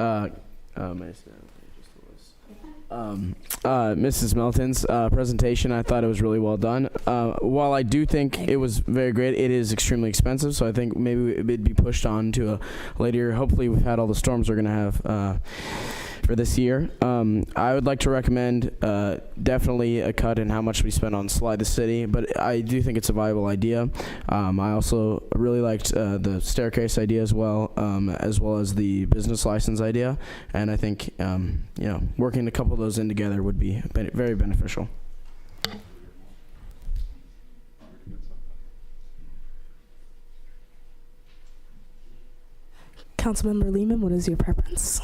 Mrs. Melton's presentation. I thought it was really well done. While I do think it was very great, it is extremely expensive, so I think maybe it'd be pushed on to a later. Hopefully we've had all the storms we're going to have for this year. I would like to recommend definitely a cut in how much we spend on Slide the City, but I do think it's a viable idea. I also really liked the staircase idea as well as the business license idea, and I think working a couple of those in together would be very beneficial. Councilmember Lehman, what is your preference?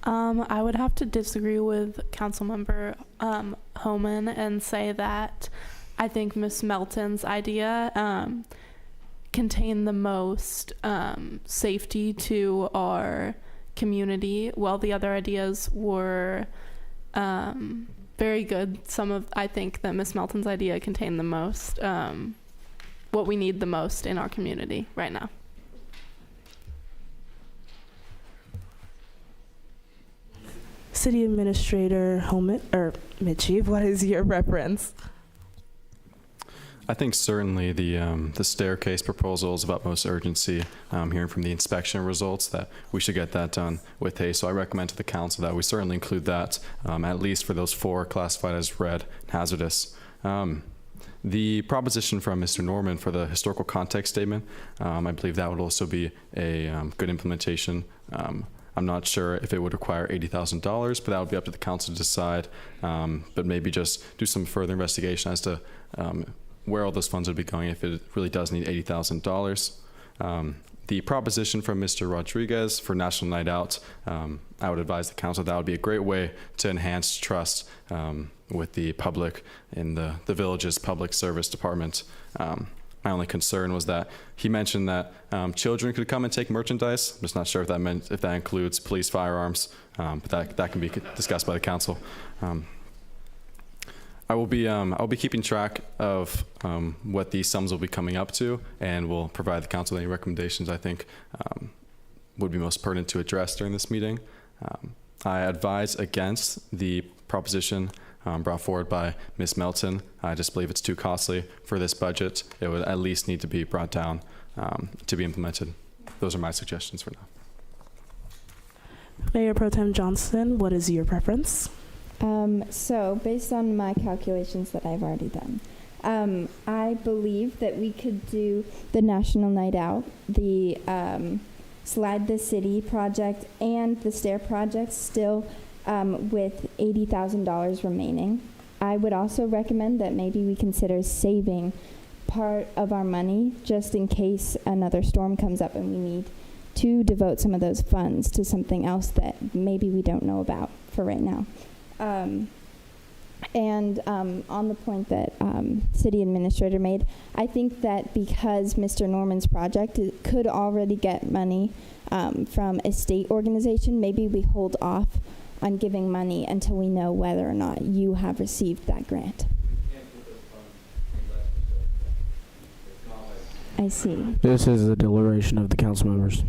I would have to disagree with Councilmember Homan and say that I think Ms. Melton's idea contained the most safety to our community, while the other ideas were very good. I think that Ms. Melton's idea contained the most, what we need the most in our community right now. City Administrator Holman, or Mitchie, what is your preference? I think certainly the staircase proposal is of utmost urgency. Hearing from the inspection results that we should get that done with haste. So I recommend to the council that we certainly include that, at least for those 4 classified as red and hazardous. The proposition from Mr. Norman for the historical context statement, I believe that would also be a good implementation. I'm not sure if it would require $80,000, but that would be up to the council to decide. But maybe just do some further investigation as to where all those funds would be going if it really does need $80,000. The proposition from Mr. Rodriguez for National Night Out, I would advise the council that would be a great way to enhance trust with the public in the village's public service department. My only concern was that he mentioned that children could come and take merchandise. I'm just not sure if that includes police firearms, but that can be discussed by the council. I'll be keeping track of what these sums will be coming up to, and will provide the council any recommendations I think would be most pertinent to address during this meeting. I advise against the proposition brought forward by Ms. Melton. I just believe it's too costly for this budget. It would at least need to be brought down to be implemented. Those are my suggestions for now. Mayor Pro Tem Johnston, what is your preference? So based on my calculations that I've already done, I believe that we could do the National Night Out, the Slide the City project, and the stair project still with $80,000 remaining. I would also recommend that maybe we consider saving part of our money just in case another storm comes up and we need to devote some of those funds to something else that maybe we don't know about for right now. And on the point that City Administrator made, I think that because Mr. Norman's project could already get money from a state organization, maybe we hold off on giving money until we know whether or not you have received that grant. I see. This is the deliberation of the council members.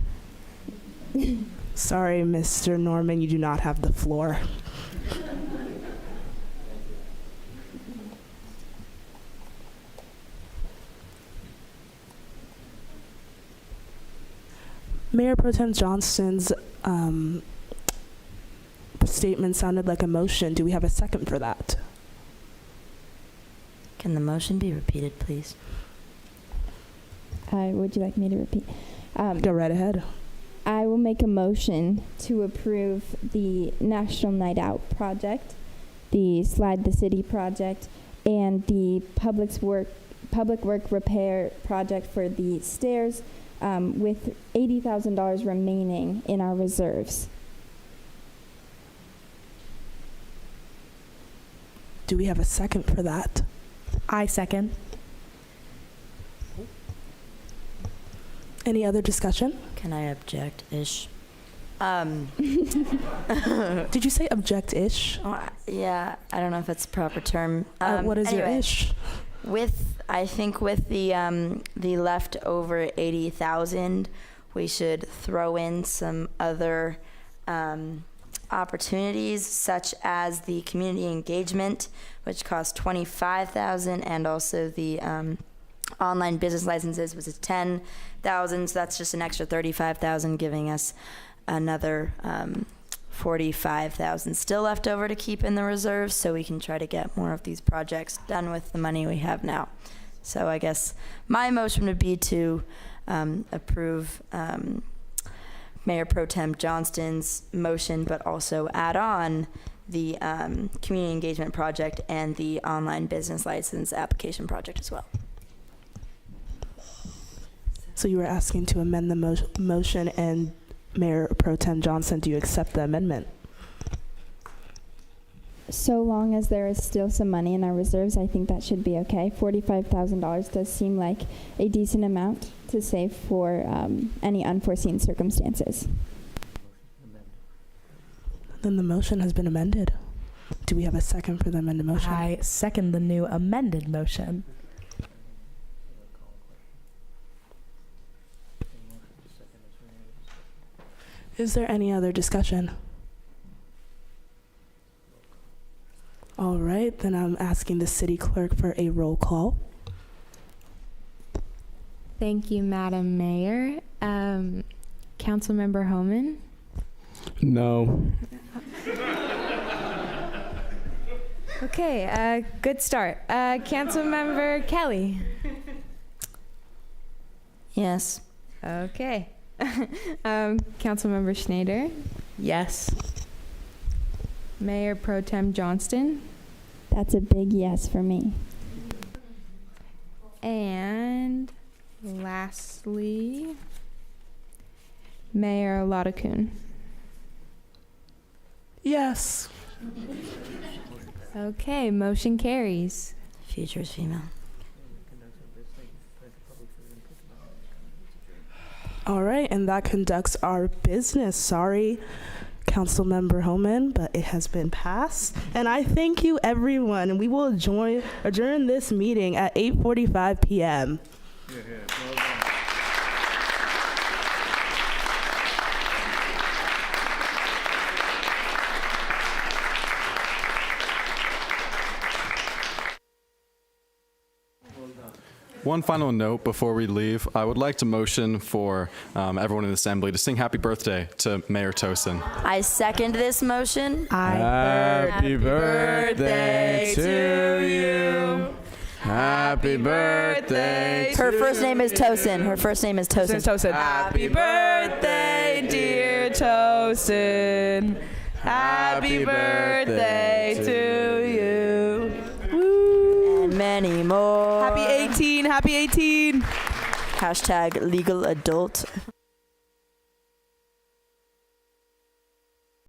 Sorry, Mr. Norman, you do not have the floor. Mayor Pro Tem Johnston's statement sounded like a motion. Do we have a second for that? Can the motion be repeated, please? Would you like me to repeat? Go right ahead. I will make a motion to approve the National Night Out project, the Slide the City project, and the public work repair project for the stairs, with $80,000 remaining in our reserves. Do we have a second for that? I second. Any other discussion? Can I object-ish? Did you say object-ish? Yeah, I don't know if that's the proper term. What is your ish? I think with the leftover 80,000, we should throw in some other opportunities, such as the community engagement, which costs 25,000, and also the online business licenses, which is 10,000. So that's just an extra 35,000, giving us another 45,000 still left over to keep in the reserves, so we can try to get more of these projects done with the money we have now. So I guess my motion would be to approve Mayor Pro Tem Johnston's motion, but also add on the community engagement project and the online business license application project as well. So you were asking to amend the motion, and Mayor Pro Tem Johnston, do you accept the amendment? So long as there is still some money in our reserves, I think that should be okay. $45,000 does seem like a decent amount to save for any unforeseen circumstances. Then the motion has been amended. Do we have a second for the amended motion? I second the new amended motion. Is there any other discussion? All right, then I'm asking the city clerk for a roll call. Thank you, Madam Mayor. Councilmember Homan? No. Okay, good start. Councilmember Kelly? Yes. Okay. Councilmember Schneider? Yes. Mayor Pro Tem Johnston? That's a big yes for me. And lastly, Mayor Lautecoon. Yes. Okay, motion carries. Future is female. All right, and that conducts our business. Sorry, Councilmember Homan, but it has been passed. And I thank you, everyone. We will adjourn this meeting at 8:45 p.m. One final note before we leave, I would like to motion for everyone in the assembly to sing happy birthday to Mayor Tosin. I second this motion. Happy birthday to you. Happy birthday. Her first name is Tosin. Her first name is Tosin. Tosin. Happy birthday, dear Tosin. Happy birthday to you. And many more. Happy 18. Happy 18. Hashtag legal adult.